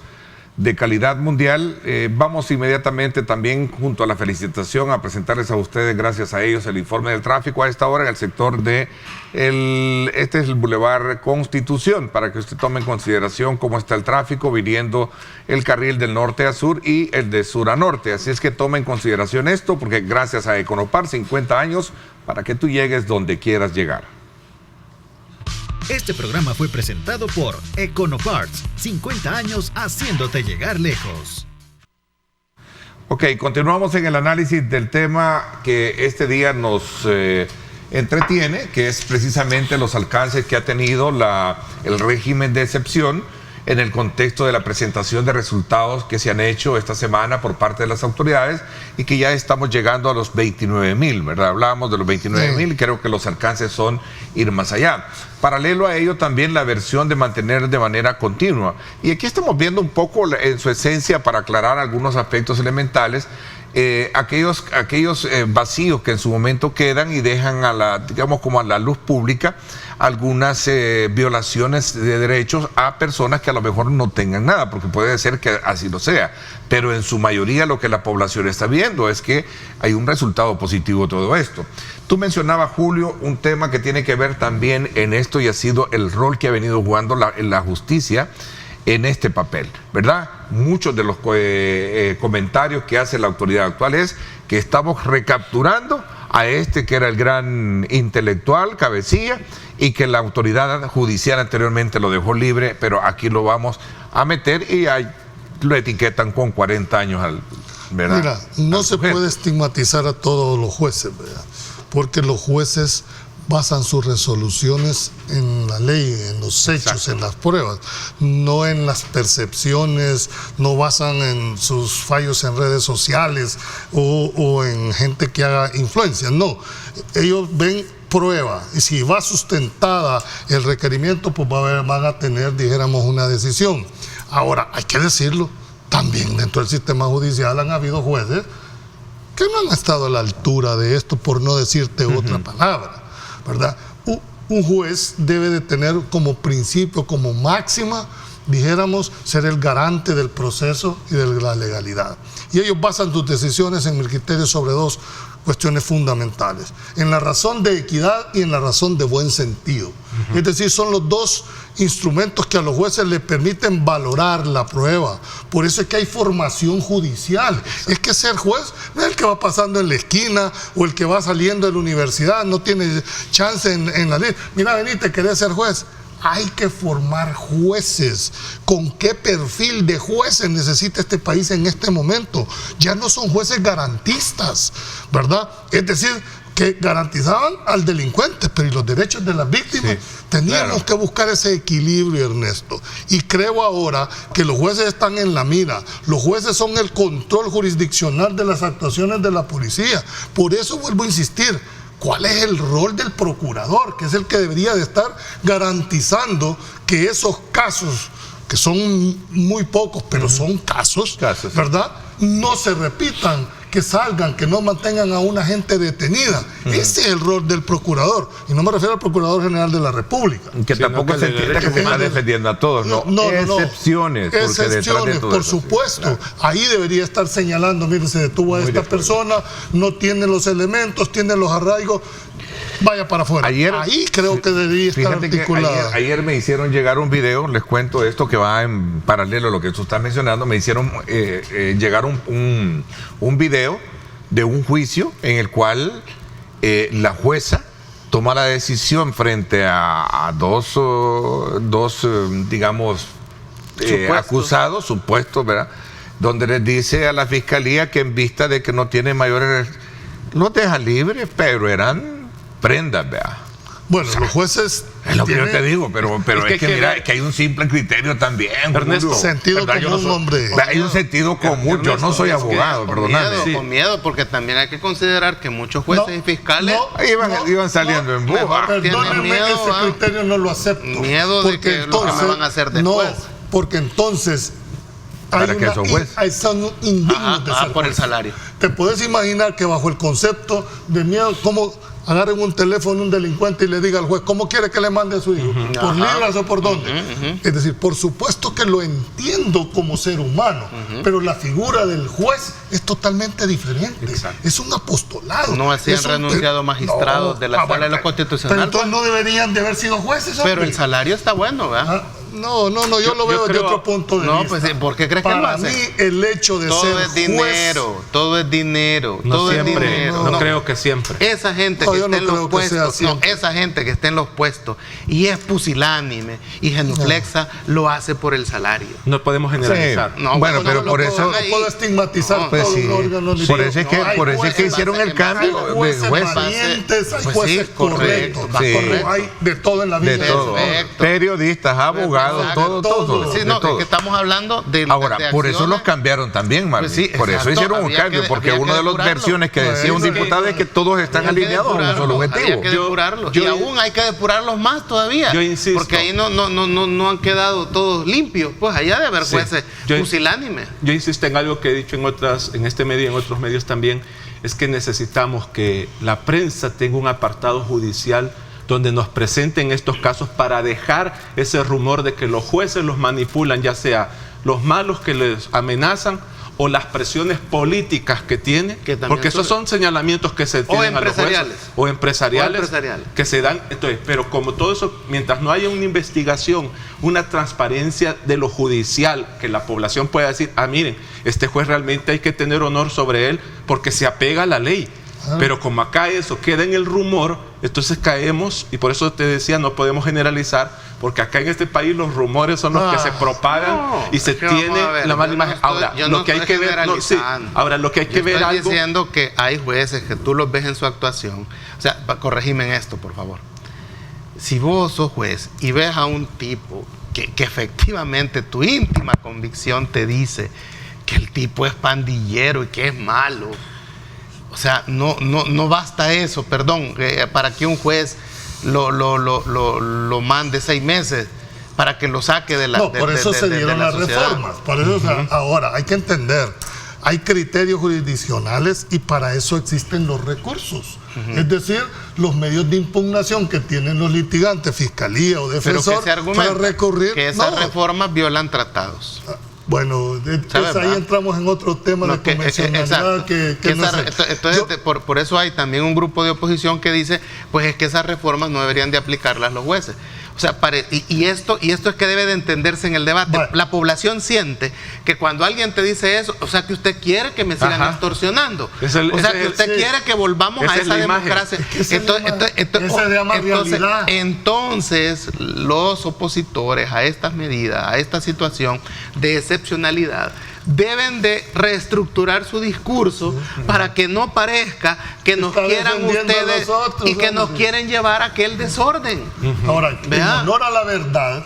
S2: de calidad mundial. Vamos inmediatamente también, junto a la felicitación, a presentarles a ustedes, gracias a ellos, el informe del tráfico a esta hora en el sector de este es el Boulevard Constitución, para que usted tome en consideración cómo está el tráfico viniendo el carril del norte a sur y el de sur a norte. Así es que tome en consideración esto, porque gracias a Econopar, 50 años para que tú llegues donde quieras llegar.
S6: Este programa fue presentado por Econoparts, 50 años haciéndote llegar lejos.
S2: Ok, continuamos en el análisis del tema que este día nos entretiene, que es precisamente los alcances que ha tenido el régimen de excepción en el contexto de la presentación de resultados que se han hecho esta semana por parte de las autoridades y que ya estamos llegando a los 29,000, ¿verdad? Hablábamos de los 29,000 y creo que los alcances son ir más allá. Paralelo a ello también la versión de mantener de manera continua. Y aquí estamos viendo un poco en su esencia, para aclarar algunos aspectos elementales, aquellos vacíos que en su momento quedan y dejan digamos como a la luz pública algunas violaciones de derechos a personas que a lo mejor no tengan nada, porque puede ser que así lo sea, pero en su mayoría lo que la población está viendo es que hay un resultado positivo de todo esto. Tú mencionabas, Julio, un tema que tiene que ver también en esto y ha sido el rol que ha venido jugando la justicia en este papel, ¿verdad? Muchos de los comentarios que hace la autoridad actual es que estamos recapturando a este que era el gran intelectual, cabecilla, y que la autoridad judicial anteriormente lo dejó libre, pero aquí lo vamos a meter y lo etiquetan con 40 años, ¿verdad?
S3: Mira, no se puede estigmatizar a todos los jueces, ¿verdad? Porque los jueces basan sus resoluciones en la ley, en los hechos, exacto, en las pruebas, no en las percepciones, no basan en sus fallos en redes sociales o en gente que haga influencia, no. Ellos ven prueba y si va sustentada el requerimiento, pues van a tener, dijéramos, una decisión. Ahora, hay que decirlo, también dentro del sistema judicial han habido jueces que no han estado a la altura de esto, por no decirte otra palabra, ¿verdad? Un juez debe de tener como principio, como máxima, dijéramos, ser el garante del proceso y de la legalidad. Y ellos basan sus decisiones en el criterio sobre dos cuestiones fundamentales: en la razón de equidad y en la razón de buen sentido. Es decir, son los dos instrumentos que a los jueces les permiten valorar la prueba. Por eso es que hay formación judicial. Es que ser juez no es el que va pasando en la esquina o el que va saliendo de la universidad, no tiene chance en la ley. Mira, venite, ¿querés ser juez? Hay que formar jueces. ¿Con qué perfil de jueces necesita este país en este momento? Ya no son jueces garantistas, ¿verdad? Es decir, que garantizaban al delincuente, pero ¿y los derechos de las víctimas? Sí, teníamos que buscar ese equilibrio, Ernesto. Y creo ahora que los jueces están en la mira. Los jueces son el control jurisdiccional de las actuaciones de la policía. Por eso vuelvo a insistir, ¿cuál es el rol del procurador? Que es el que debería de estar garantizando que esos casos, que son muy pocos, pero son casos, ¿verdad?, no se repitan, que salgan, que no mantengan a una gente detenida. Ese es el rol del procurador. Y no me refiero al Procurador General de la República.
S2: Que tampoco se entienda que se está defendiendo a todos, ¿no? Excepciones.
S3: Excepciones, por supuesto. Claro. Ahí debería estar señalando, miren, se detuvo a esta persona, no tiene los elementos, tiene los arraigos, vaya para afuera. Ahí creo que debería estar articulado.
S2: Ayer me hicieron llegar un video, les cuento esto que va en paralelo a lo que tú estás mencionando, me hicieron llegar un video de un juicio en el cual la jueza toma la decisión frente a dos digamos, acusados, supuestos, ¿verdad?, donde les dice a la fiscalía que en vista de que no tiene mayores, los deja libres, pero eran prendas, ¿verdad?
S3: Bueno, o sea, los jueces...
S2: Es lo que yo te digo, pero es que mira, que hay un simple criterio también.
S3: Ernesto, sentido común, hombre.
S2: Hay un sentido común. Yo no soy abogado, perdóname.
S5: Con miedo, porque también hay que considerar que muchos jueces y fiscales
S2: iban saliendo en buja.
S3: Perdóname, ese criterio no lo acepto.
S5: Miedo de que entonces, lo que me van a hacer después.
S3: No, porque entonces... son indignos de ser
S5: por el salario.
S3: Te puedes imaginar que bajo el concepto de miedo, como agarren un teléfono un delincuente y le diga al juez, ¿cómo quiere que le mande a su hijo? ¿Por libras o por dónde? Es decir, por supuesto que lo entiendo como ser humano, pero la figura del juez es totalmente diferente. Exacto. Es un apostolado.
S5: No así han renunciado magistrados de la Sala de lo Constitucional.
S3: Pero entonces no deberían de haber sido jueces.
S5: Pero el salario está bueno, ¿verdad?
S3: No, yo lo veo desde otro punto de vista.
S5: No, pues, ¿por qué crees que lo hacen?
S3: Para mí, el hecho de ser juez...
S5: Todo es dinero.
S4: No creo que siempre.
S5: Esa gente que esté en los puestos, esa gente que esté en los puestos y es pusilánime y genuflexa, lo hace por el salario.
S4: No podemos generalizar.
S2: Sí. Bueno, pero por eso...
S3: No puedo estigmatizar todo un órgano.
S2: Por eso es que hicieron el cambio.
S3: Hay jueces valientes, hay jueces correctos.
S2: Hay
S3: de todo en la vida.
S2: De todo. Periodistas, abogados, abogados, todo.
S5: Sí, no, es que estamos hablando de
S2: ahora,
S5: de
S2: por eso
S5: acciones.
S2: los cambiaron también, Marvin.
S5: Pues sí,
S2: por eso
S5: exacto,
S2: hicieron un cambio, porque una de las versiones que decía un diputado es que todos están alineados a un solo objetivo.
S5: Había que depurarlos. Y aún hay que depurarlos más todavía.
S4: Yo insisto.
S5: Porque ahí no han quedado todos limpios. Pues allá de haber jueces pusilánimes.
S4: Yo insisto en algo que he dicho en este medio y en otros medios también, es que necesitamos que la prensa tenga un apartado judicial donde nos presenten estos casos para dejar ese rumor de que los jueces los manipulan, ya sea los malos que les amenazan o las presiones políticas que tiene, porque esos son señalamientos que se tienen a los jueces o empresariales que se dan. Entonces, pero como todo eso, mientras no haya una investigación, una transparencia de lo judicial, que la población pueda decir, miren, este juez realmente hay que tener honor sobre él porque se apega a la ley. Pero como acá eso queda en el rumor, entonces caemos, y por eso te decía, no podemos generalizar, porque acá en este país los rumores son los que se propagan y se tiene la mala imagen. Ahora, lo que hay que ver, ahora lo que hay que ver algo.
S5: Estoy diciendo que hay jueces que tú los ves en su actuación. O sea, corregime en esto, por favor. Si vos sos juez y ves a un tipo que efectivamente tu íntima convicción te dice que el tipo es pandillero y que es malo, o sea, no basta eso, perdón, para que un juez lo mande 6 meses para que lo saque de la
S3: No, por eso se dieron las reformas. Por eso, ahora, hay que entender, hay criterios jurisdiccionales y para eso existen los recursos. Es decir, los medios de impugnación que tienen los litigantes, fiscalía o defensor, para recurrir.
S5: Que esas reformas violan tratados.
S3: Bueno, entonces ahí entramos en otro tema de convencionalidad
S5: entonces, por eso hay también un grupo de oposición que dice, pues es que esas reformas no deberían de aplicarlas los jueces. O sea, y esto es que debe de entenderse en el debate. Bueno. La población siente que cuando alguien te dice eso, o sea, que usted quiere que me sigan extorsionando. Que usted quiere que volvamos a esa democracia. Entonces, los opositores a estas medidas, a esta situación de excepcionalidad, deben de reestructurar su discurso para que no parezca que nos quieran ustedes y que nos quieren llevar a aquel desorden.
S3: Ahora, en honor a la verdad,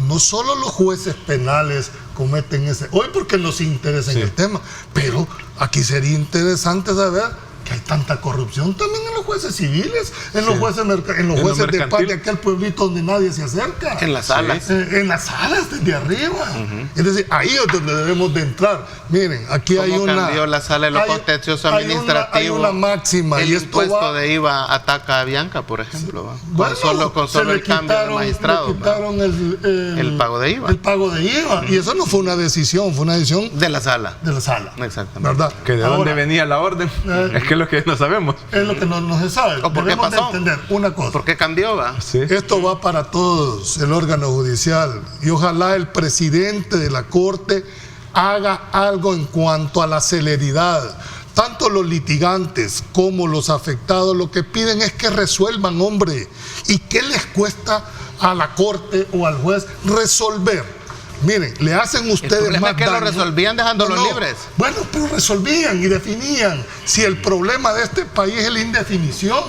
S3: no solo los jueces penales cometen ese, porque nos interesa en el tema, pero aquí sería interesante saber que hay tanta corrupción también en los jueces civiles, en los jueces de paz de aquel pueblito donde nadie se acerca.
S5: En las salas.
S3: En las salas, desde arriba. Es decir, ahí es donde debemos de entrar. Miren, aquí hay una... ¿Cómo cambió
S5: la sala de lo contencioso administrativo?
S3: Hay una máxima.
S5: El impuesto de IVA ataca a Bianca, por ejemplo. Con solo el cambio de magistrado.
S3: Le quitaron
S5: el pago de IVA.
S3: El pago de IVA. Y eso no fue una decisión, fue una decisión...
S5: De la sala.
S3: De la sala.
S5: Exactamente.
S3: ¿Verdad?
S4: Que de dónde venía la orden. Es que es lo que no sabemos.
S3: Es lo que no se sabe.
S5: ¿O por qué pasó?
S3: De entender una cosa.
S5: ¿Por qué cambió?
S4: Sí.
S3: Esto va para todos, el órgano judicial. Y ojalá el presidente de la Corte haga algo en cuanto a la celeridad. Tanto los litigantes como los afectados lo que piden es que resuelvan, hombre. ¿Y qué les cuesta a la Corte o al juez resolver? Miren, le hacen ustedes más
S5: que
S3: daño.
S5: Lo resolvían dejándolos libres.
S3: Bueno, pero resolvían y definían. Si el problema de este país es la indefinición.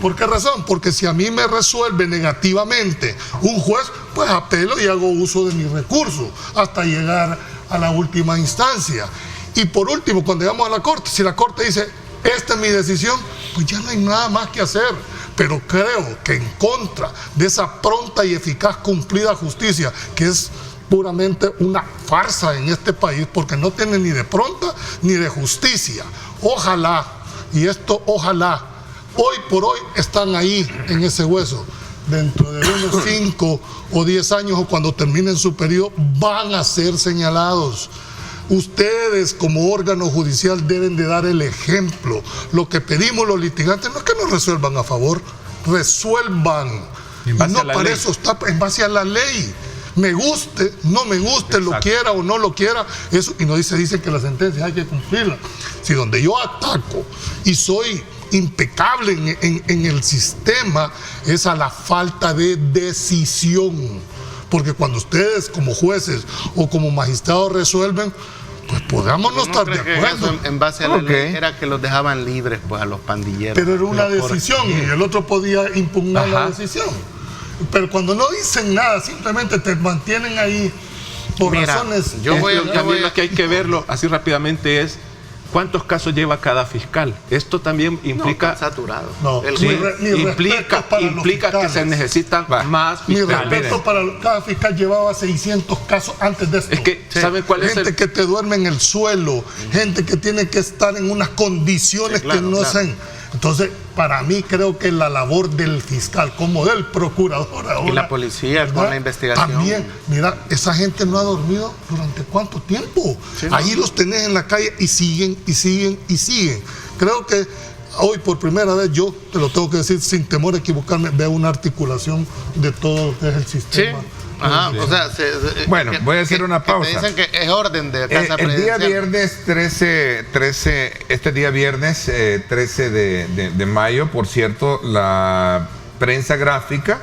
S3: ¿Por qué razón? Porque si a mí me resuelve negativamente un juez, pues apelo y hago uso de mis recursos hasta llegar a la última instancia. Y por último, cuando llegamos a la Corte, si la Corte dice, esta es mi decisión, pues ya no hay nada más que hacer. Pero creo que en contra de esa pronta y eficaz cumplida justicia, que es puramente una farsa en este país, porque no tiene ni de pronta ni de justicia. Ojalá, y esto ojalá, hoy por hoy están ahí en ese hueso. Dentro de unos 5 o 10 años o cuando terminen su periodo, van a ser señalados. Ustedes como órgano judicial deben de dar el ejemplo. Lo que pedimos los litigantes no es que nos resuelvan a favor, resuelvan. No, para eso está en base a la ley. Me guste, no me guste, lo quiera o no lo quiera, eso, y no dicen que las sentencias hay que cumplirlas. Si donde yo ataco y soy impecable en el sistema es a la falta de decisión, porque cuando ustedes como jueces o como magistrados resuelven, pues podamos no estar de acuerdo.
S5: En base a la ley era que los dejaban libres pues a los pandilleros.
S3: Pero era una decisión y el otro podía impugnar la decisión. pero cuando no dicen nada, simplemente te mantienen ahí por razones...
S4: También lo que hay que verlo así rápidamente es ¿cuántos casos lleva cada fiscal? Esto también implica...
S5: No, saturado.
S3: No,
S4: implica que se necesitan más fiscales.
S3: Mi respeto para cada fiscal llevaba 600 casos antes de esto.
S4: Es que, ¿saben cuál es
S3: gente que te duerme en el suelo, gente que tiene que estar en unas condiciones que no sean... Entonces, para mí creo que la labor del fiscal, como del procurador ahora...
S5: Y la policía, ¿verdad?, con la investigación.
S3: También, mira, esa gente no ha dormido ¿durante cuánto tiempo? Sí, ahí los tenés en la calle y siguen, y siguen, y siguen. Creo que hoy por primera vez yo, te lo tengo que decir sin temor a equivocarme, veo una articulación de todo lo que es el sistema.
S5: Sí. Ajá, o sea,
S2: bueno, voy a hacer una pausa.
S5: Que dicen que es orden de casa
S2: el día viernes 13 de mayo, por cierto, la prensa gráfica,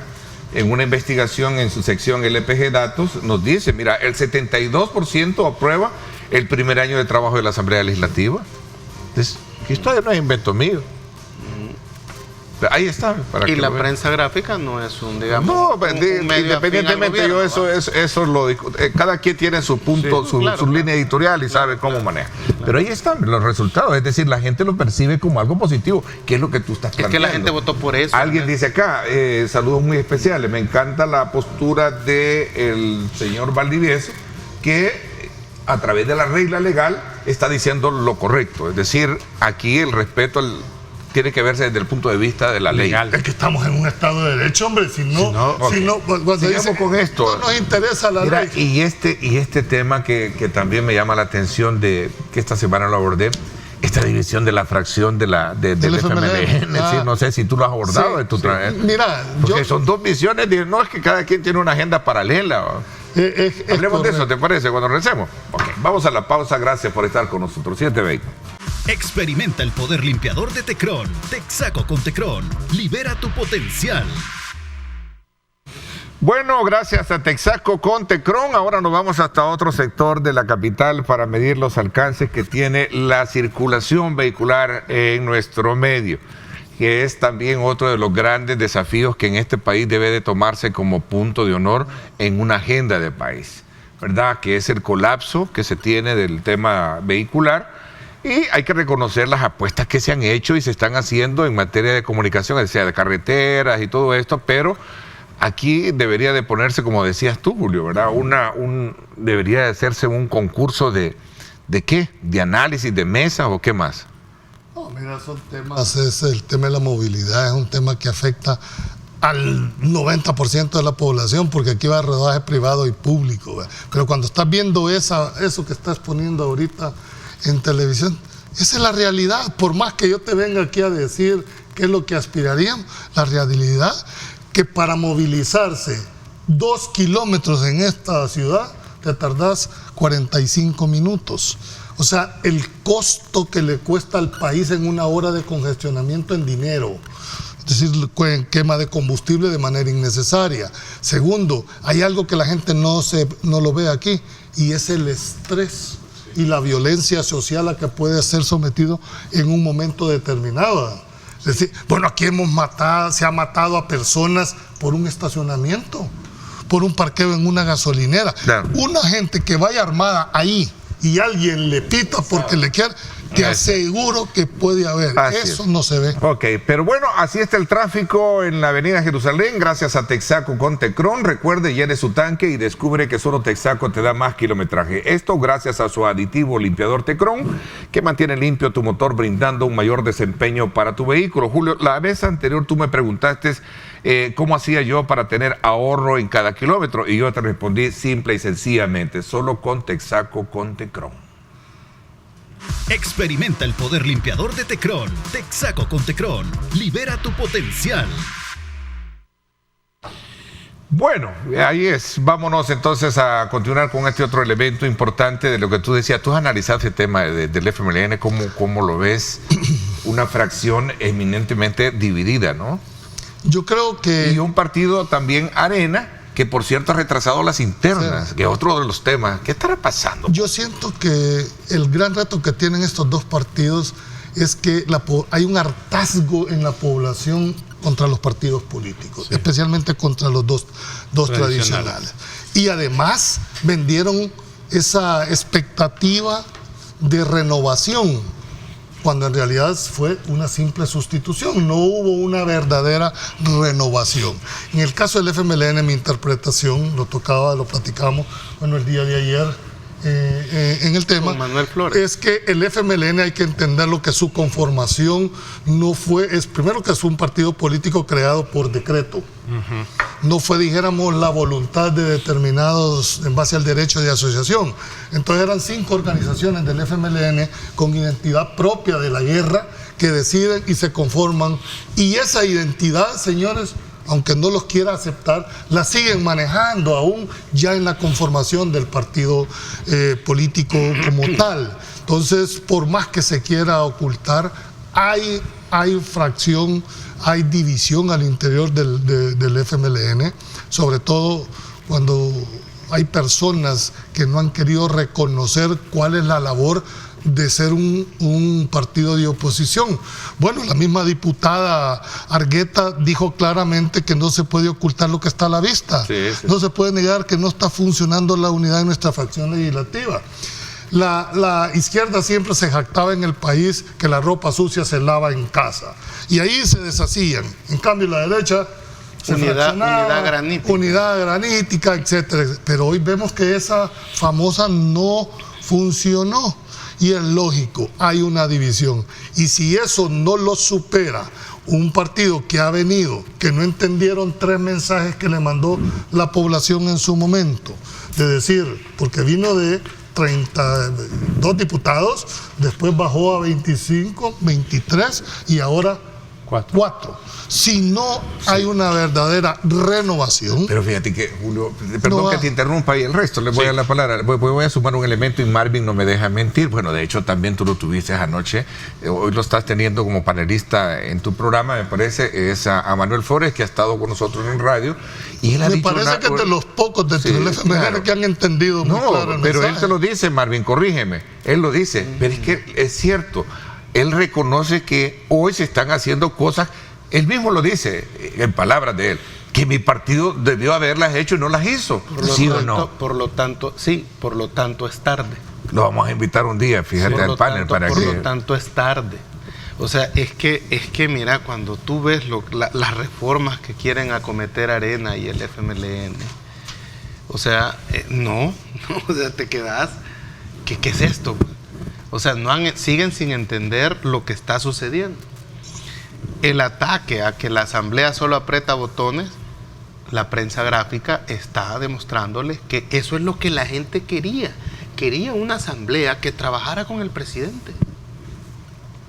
S2: en una investigación en su sección LPG Datos, nos dice, mira, el 72% aprueba el primer año de trabajo de la Asamblea Legislativa. Entonces, esto no es invento mío. Ahí está.
S5: Y la prensa gráfica no es un, digamos,
S2: no, independientemente, yo eso lo discuto. Cada quien tiene su punto, su línea editorial y sabe cómo maneja. Pero ahí están los resultados, es decir, la gente lo percibe como algo positivo, que es lo que tú estás planteando.
S5: Es que la gente votó por eso.
S2: Alguien dice acá, saludos muy especiales, me encanta la postura del señor Valdivieso, que a través de la regla legal está diciendo lo correcto, es decir, aquí el respeto tiene que verse desde el punto de vista de la ley.
S3: Es que estamos en un estado de derecho, hombre. Si no, cuando
S2: sigamos con esto.
S3: No nos interesa la ley.
S2: Y este tema que también me llama la atención, de que esta semana lo abordé, esta división de la fracción del FMLN. No sé si tú lo has abordado en tu trabajo.
S3: Mira,
S2: porque son dos visiones, no es que cada quien tiene una agenda paralela. Hablemos de eso, ¿te parece? Cuando regresemos. Vamos a la pausa. Gracias por estar con nosotros. 7:20.
S6: Experimenta el poder limpiador de Tecron. Texaco con Tecron. Libera tu potencial.
S2: Bueno, gracias a Texaco con Tecron. Ahora nos vamos hasta otro sector de la capital para medir los alcances que tiene la circulación vehicular en nuestro medio, que es también otro de los grandes desafíos que en este país debe de tomarse como punto de honor en una agenda de país, ¿verdad? Que es el colapso que se tiene del tema vehicular. Y hay que reconocer las apuestas que se han hecho y se están haciendo en materia de comunicación, es decir, de carreteras y todo esto, pero aquí debería de ponerse, como decías tú, Julio, ¿verdad? Debería de hacerse un concurso ¿de qué? ¿De análisis, de mesa o qué más?
S3: No, mira, son temas, es el tema de la movilidad, es un tema que afecta al 90% de la población, porque aquí va rodaje privado y público, ¿verdad? Pero cuando estás viendo eso que estás poniendo ahorita en televisión, esa es la realidad. Por más que yo te venga aquí a decir qué es lo que aspiraríamos, la realidad que para movilizarse 2 kilómetros en esta ciudad te tardás 45 minutos. O sea, el costo que le cuesta al país en una hora de congestionamiento en dinero, es decir, quema de combustible de manera innecesaria. Segundo, hay algo que la gente no lo ve aquí, y es el estrés y la violencia social a que puede ser sometido en un momento determinado. Es decir, bueno, aquí se ha matado a personas por un estacionamiento, por un parqueo en una gasolinera. Claro. Una gente que vaya armada ahí y alguien le pita porque le quiere, te aseguro que puede haber. Eso no se ve.
S2: Ok, pero bueno, así está el tráfico en la avenida Jerusalén, gracias a Texaco con Tecron. Recuerde, llene su tanque y descubre que solo Texaco te da más kilometraje. Esto gracias a su aditivo limpiador Tecron, que mantiene limpio tu motor, brindando un mayor desempeño para tu vehículo. Julio, la vez anterior tú me preguntaste cómo hacía yo para tener ahorro en cada kilómetro, y yo te respondí simple y sencillamente, solo con Texaco con Tecron.
S6: Experimenta el poder limpiador de Tecron. Texaco con Tecron. Libera tu potencial.
S2: Bueno, ahí es. Vámonos entonces a continuar con este otro elemento importante de lo que tú decías. Tú has analizado ese tema del FMLN, ¿cómo lo ves? Una fracción eminentemente dividida, ¿no?
S3: Yo creo que...
S2: Y un partido también, Arena, que por cierto ha retrasado las internas, sí, que es otro de los temas. ¿Qué estará pasando?
S3: Yo siento que el gran reto que tienen estos dos partidos es que hay un hartazgo en la población contra los partidos políticos, especialmente contra los dos tradicionales. Y además vendieron esa expectativa de renovación, cuando en realidad fue una simple sustitución, no hubo una verdadera renovación. En el caso del FMLN, mi interpretación, lo platicamos, el día de ayer, en el tema,
S5: Manuel Flores,
S3: es que el FMLN hay que entenderlo que su conformación no fue, primero que es un partido político creado por decreto, no fue, dijéramos, la voluntad de determinados en base al derecho de asociación. Entonces eran 5 organizaciones del FMLN con identidad propia de la guerra que deciden y se conforman, y esa identidad, señores, aunque no los quiera aceptar, la siguen manejando aún ya en la conformación del partido político como tal. Entonces, por más que se quiera ocultar, hay fracción, hay división al interior del FMLN, sobre todo cuando hay personas que no han querido reconocer cuál es la labor de ser un partido de oposición. Bueno, la misma diputada Argueta dijo claramente que no se puede ocultar lo que está a la vista. No se puede negar que no está funcionando la unidad de nuestra fracción legislativa. La izquierda siempre se jactaba en el país que la ropa sucia se lava en casa, y ahí se deshacían. En cambio, la derecha se unidad granítica, etcétera. Pero hoy vemos que esa famosa no funcionó. Y es lógico, hay una división. Y si eso no lo supera un partido que ha venido, que no entendieron 3 mensajes que le mandó la población en su momento, de decir, porque vino de 32 diputados, después bajó a 25, 23 y ahora 4. Si no hay una verdadera renovación.
S2: Pero fíjate que, Julio, perdón que te interrumpa, y el resto le voy a dar la palabra. Voy a sumar un elemento y Marvin no me deja mentir. Bueno, de hecho también tú lo tuviste anoche, hoy lo estás teniendo como panelista en tu programa, me parece, es a Manuel Flores, que ha estado con nosotros en radio. Y él ha dicho
S3: parece que es de los pocos del FMLN que han entendido muy claro el
S2: pero
S3: mensaje.
S2: Él te lo dice, Marvin, corrígeme, él lo dice, pero es que es cierto, él reconoce que hoy se están haciendo cosas. Él mismo lo dice, en palabras de él, que mi partido debió haberlas hecho y no las hizo. ¿Sí o no?
S5: Por lo tanto es tarde.
S2: Lo vamos a invitar un día, fíjate, al panel para que...
S5: Por lo tanto es tarde. O sea, es que mira, cuando tú ves las reformas que quieren acometer Arena y el FMLN, o sea, o sea, te quedas, ¿qué es esto? O sea, siguen sin entender lo que está sucediendo. El ataque a que la asamblea solo aprieta botones, la prensa gráfica está demostrándoles que eso es lo que la gente quería. Quería una asamblea que trabajara con el presidente.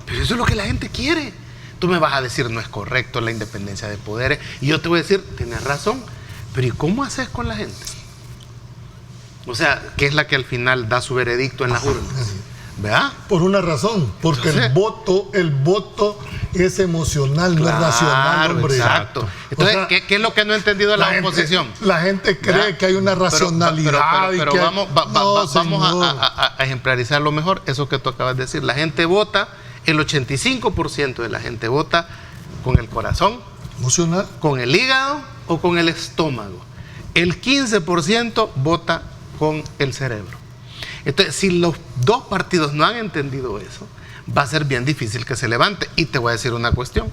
S5: Pero eso es lo que la gente quiere. Tú me vas a decir, no es correcto la independencia de poderes, y yo te voy a decir, tienes razón, pero ¿y cómo haces con la gente? O sea, que es la que al final da su veredicto en las urnas. ¿Verdad?
S3: Por una razón, porque entonces, el voto es emocional, no es racional, hombre.
S5: Exacto. Entonces, o sea, ¿qué es lo que no ha entendido la oposición?
S3: La gente cree que hay una racionalidad.
S5: Pero vamos a ejemplarizarlo mejor, eso que tú acabas de decir. La gente vota, el 85% de la gente vota con el corazón,
S3: emocional,
S5: con el hígado o con el estómago. El 15% vota con el cerebro. Entonces, si los dos partidos no han entendido eso, va a ser bien difícil que se levante. Y te voy a decir una cuestión.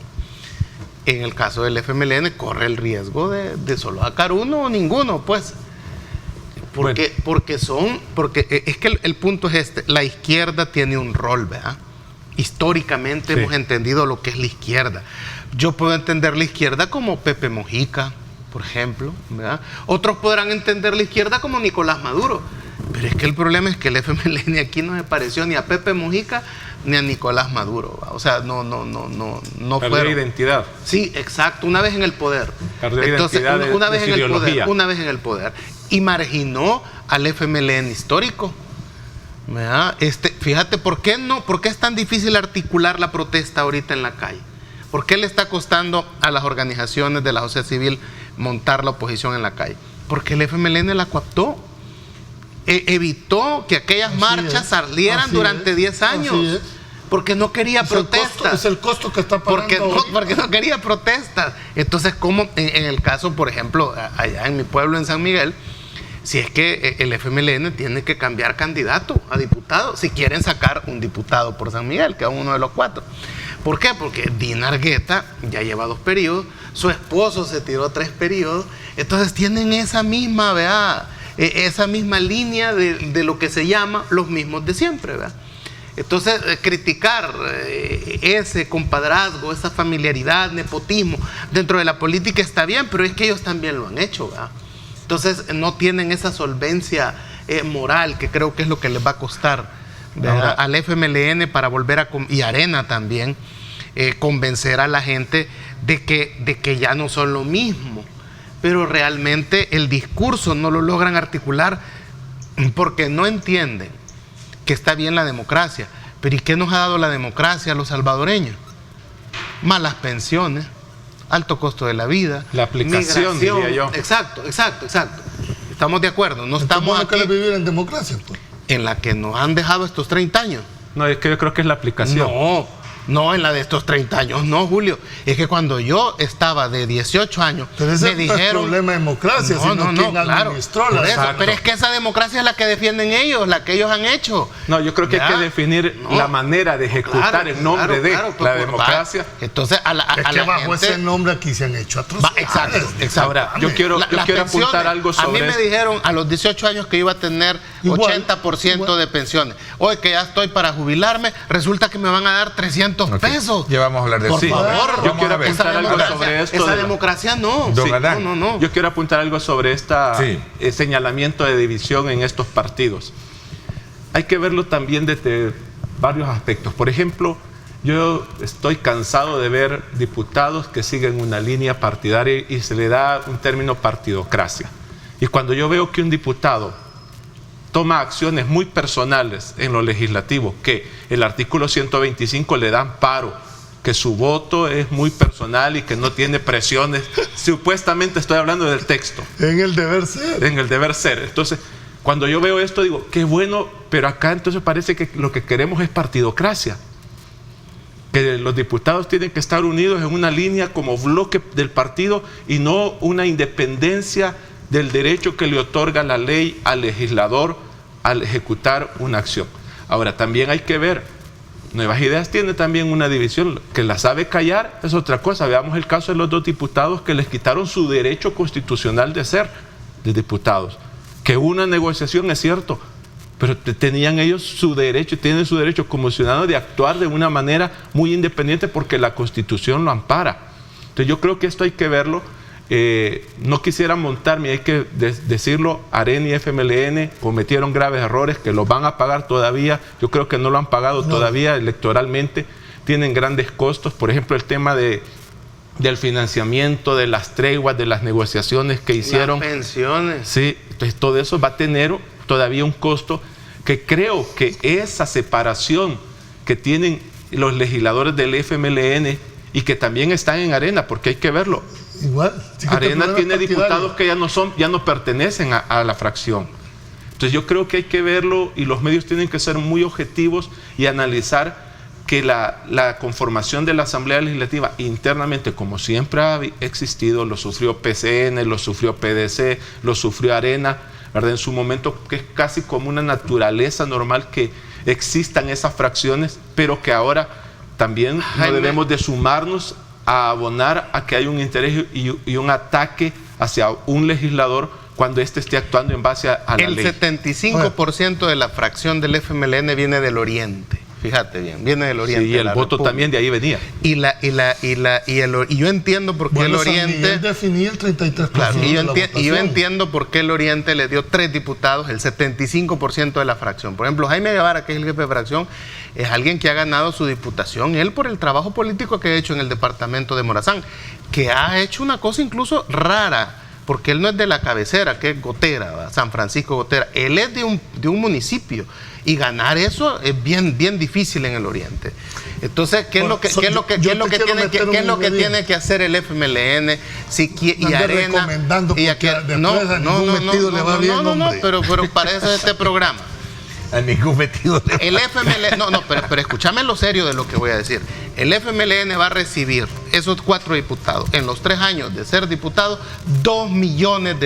S5: En el caso del FMLN corre el riesgo de solo sacar uno o ninguno, pues. Porque es que el punto es este. La izquierda tiene un rol, ¿verdad? Históricamente hemos entendido lo que es la izquierda. Yo puedo entender la izquierda como Pepe Mujica, por ejemplo, ¿verdad? Otros podrán entender la izquierda como Nicolás Maduro. Pero es que el problema es que el FMLN aquí no se pareció ni a Pepe Mujica ni a Nicolás Maduro. O sea, no
S4: perdió identidad.
S5: Sí, exacto, una vez en el poder.
S4: Entonces, una vez
S5: en el poder. Y marginó al FMLN histórico. ¿Verdad? Fíjate, ¿por qué es tan difícil articular la protesta ahorita en la calle? ¿Por qué le está costando a las organizaciones de la sociedad civil montar la oposición en la calle? Porque el FMLN la coaptó. Evitó que aquellas marchas salieran durante 10 años. porque no quería protestas.
S3: Es el costo que está pagando.
S5: Porque no quería protestas. Entonces, como en el caso, por ejemplo, allá en mi pueblo, en San Miguel, si es que el FMLN tiene que cambiar candidato a diputado, si quieren sacar un diputado por San Miguel, que es uno de los 4. ¿Por qué? Porque Dina Argueta ya lleva 2 periodos, su esposo se tiró 3 periodos, entonces tienen esa misma, ¿verdad? Esa misma línea de lo que se llama los mismos de siempre, ¿verdad? Entonces, criticar ese compadrazgo, esa familiaridad, nepotismo dentro de la política está bien, pero es que ellos también lo han hecho, ¿verdad? Entonces, no tienen esa solvencia moral, que creo que es lo que les va a costar, ¿verdad? Al FMLN para volver y Arena también, convencer a la gente de que ya no son lo mismo. Pero realmente el discurso no lo logran articular porque no entienden que está bien la democracia. Pero ¿y qué nos ha dado la democracia a los salvadoreños? Malas pensiones, alto costo de la vida,
S4: la aplicación, diría yo.
S5: Exacto. Estamos de acuerdo. No estamos aquí
S3: ¿Cómo vivir en democracia, pues?
S5: En la que nos han dejado estos 30 años.
S4: No, es que yo creo que es la aplicación.
S5: No, en la de estos 30 años, no, Julio. Es que cuando yo estaba de 18 años,
S3: pero ese
S5: me dijeron...
S3: no es problema de democracia, sino quién administró la...
S5: Pero es que esa democracia es la que defienden ellos, la que ellos han hecho.
S4: No, yo creo que hay que definir la manera de ejecutar en nombre de la democracia.
S5: Entonces,
S3: bajo ese nombre aquí se han hecho atrocidades.
S5: Exacto.
S4: Ahora, yo quiero apuntar algo sobre
S5: a mí me dijeron a los 18 años que iba a tener 80% de pensiones. Hoy que ya estoy para jubilarme, resulta que me van a dar 300 pesos.
S2: Ya vamos a hablar de eso.
S5: Por favor.
S4: Yo quiero apuntar algo sobre esto.
S5: Esa democracia no.
S2: No.
S4: Yo quiero apuntar algo sobre este señalamiento de división en estos partidos. Hay que verlo también desde varios aspectos. Por ejemplo, yo estoy cansado de ver diputados que siguen una línea partidaria y se le da un término partidocracia. Y cuando yo veo que un diputado toma acciones muy personales en lo legislativo, que el artículo 125 le da amparo, que su voto es muy personal y que no tiene presiones, supuestamente estoy hablando del texto.
S3: En el deber ser.
S4: En el deber ser. Entonces, cuando yo veo esto digo, qué bueno, pero acá entonces parece que lo que queremos es partidocracia. Que los diputados tienen que estar unidos en una línea como bloque del partido y no una independencia del derecho que le otorga la ley al legislador al ejecutar una acción. Ahora, también hay que ver, Nuevas Ideas tiene también una división, que la sabe callar es otra cosa. Veamos el caso de los 2 diputados que les quitaron su derecho constitucional de ser de diputados. Que una negociación es cierto, pero tenían ellos su derecho, tienen su derecho como ciudadanos de actuar de una manera muy independiente porque la Constitución lo ampara. Entonces yo creo que esto hay que verlo. No quisiera montarme, hay que decirlo, Arena y FMLN cometieron graves errores que los van a pagar todavía. Yo creo que no lo han pagado todavía electoralmente. Tienen grandes costos, por ejemplo, el tema del financiamiento, de las treguas, de las negociaciones que hicieron.
S5: Las pensiones.
S4: Sí, entonces todo eso va a tener todavía un costo que creo que esa separación que tienen los legisladores del FMLN y que también están en Arena, porque hay que verlo.
S3: Igual,
S4: Arena tiene diputados que ya no pertenecen a la fracción. Entonces yo creo que hay que verlo y los medios tienen que ser muy objetivos y analizar que la conformación de la Asamblea Legislativa internamente, como siempre ha existido, lo sufrió PCN, lo sufrió PDC, lo sufrió Arena, ¿verdad? En su momento, que es casi como una naturaleza normal que existan esas fracciones, pero que ahora también no debemos de sumarnos a abonar a que hay un interés y un ataque hacia un legislador cuando éste esté actuando en base a la ley.
S5: El 75% de la fracción del FMLN viene del Oriente. Fíjate bien, viene del Oriente.
S4: Sí, y el voto
S5: República.
S4: también de ahí venía.
S5: Y yo entiendo por qué el Oriente
S3: definía el 33%.
S5: Claro, y yo entiendo por qué el Oriente le dio 3 diputados, el 75% de la fracción. Por ejemplo, Jaime Guevara, que es el jefe de fracción, es alguien que ha ganado su diputación, él por el trabajo político que ha hecho en el departamento de Morazán, que ha hecho una cosa incluso rara, porque él no es de la cabecera, que es Gotera, ¿verdad? San Francisco Gotera, él es de un municipio, y ganar eso es bien difícil en el Oriente. Entonces, ¿qué es lo que tiene que hacer el FMLN y Arena?
S3: No, pero para eso es este programa.
S2: A ningún metido.
S5: El FMLN, pero escúchame lo serio de lo que voy a decir. El FMLN va a recibir esos 4 diputados en los 3 años de ser diputado $2 millones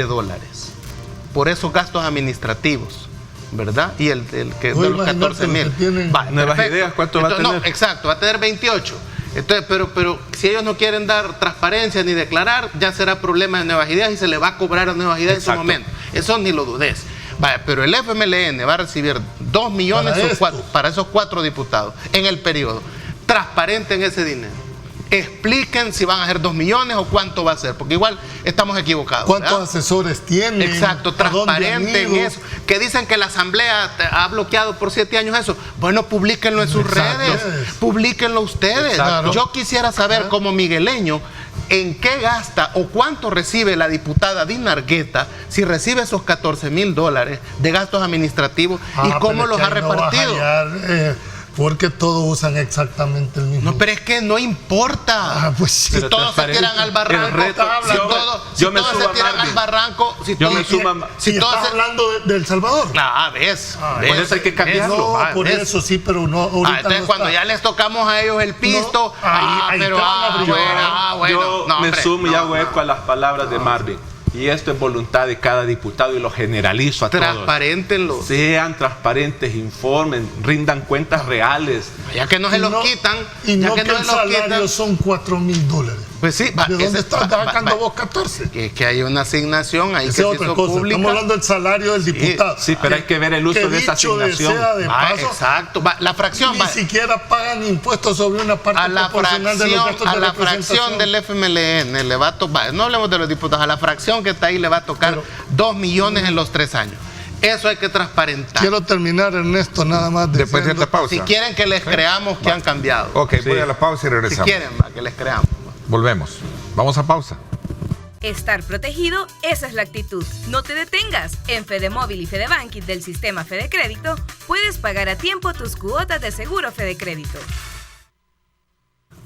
S5: por esos gastos administrativos, ¿verdad? Y el que de los 14,000.
S4: Nuevas ideas, ¿cuánto va a tener?
S5: No, exacto, va a tener 28. Entonces, pero si ellos no quieren dar transparencia ni declarar, ya será problema de Nuevas Ideas y se le va a cobrar a Nuevas Ideas en su momento. Eso ni lo dudes. Vaya, pero el FMLN va a recibir 2 millones para esos 4 diputados en el periodo. Transparenten ese dinero. Expliquen si van a ser 2 millones o cuánto va a ser, porque igual estamos equivocados.
S3: ¿Cuántos
S5: ¿verdad?
S3: Asesores tienen?
S5: Exacto, transparenten eso. Que dicen que la Asamblea ha bloqueado por 7 años eso. Bueno, publíquenlo en sus redes, publíquenlo ustedes.
S3: Exacto.
S5: Yo quisiera saber como migueleño en qué gasta o cuánto recibe la diputada Dina Argueta si recibe esos $14,000 de gastos administrativos y cómo los ha repartido.
S3: Porque todos usan exactamente el mismo.
S5: No, pero es que no importa.
S3: Pues sí.
S5: Si todos se tiran al barranco, si todos se tiran al barranco, si todos
S3: estás hablando de El Salvador.
S5: ¿Ves?
S4: Por eso hay que cambiarlo.
S3: No, por eso sí, pero no.
S5: Entonces cuando ya les tocamos a ellos el pisto,
S4: yo me sumo y hago eco a las palabras de Marvin. Y esto es voluntad de cada diputado y lo generalizo a todos.
S5: Transparentenlo.
S4: Sean transparentes, informen, rindan cuentas reales.
S5: Ya que no se los quitan.
S3: Y no que el salario son $4,000.
S5: Pues sí.
S3: ¿De dónde estás sacando vos 14?
S5: Que hay una asignación ahí que se hizo pública.
S3: Estamos hablando del salario del diputado.
S4: Sí, pero hay que ver el uso de esa asignación.
S5: Exacto. La fracción.
S3: Ni siquiera pagan impuestos sobre una parte proporcional de los gastos de representación.
S5: A la fracción del FMLN le va a tocar, no hablemos de los diputados, a la fracción que está ahí le va a tocar 2 millones en los 3 años. Eso hay que transparentar.
S3: Quiero terminar, Ernesto, nada más.
S2: Después de esta pausa.
S5: Si quieren que les creamos que han cambiado.
S2: Ok, voy a la pausa y regresamos.
S5: Si quieren que les creamos.
S2: Volvemos. Vamos a pausa.
S7: Estar protegido, esa es la actitud. No te detengas. En Fedemóvil y Fedebanking del sistema Fedecrédito puedes pagar a tiempo tus cuotas de seguro Fedecrédito.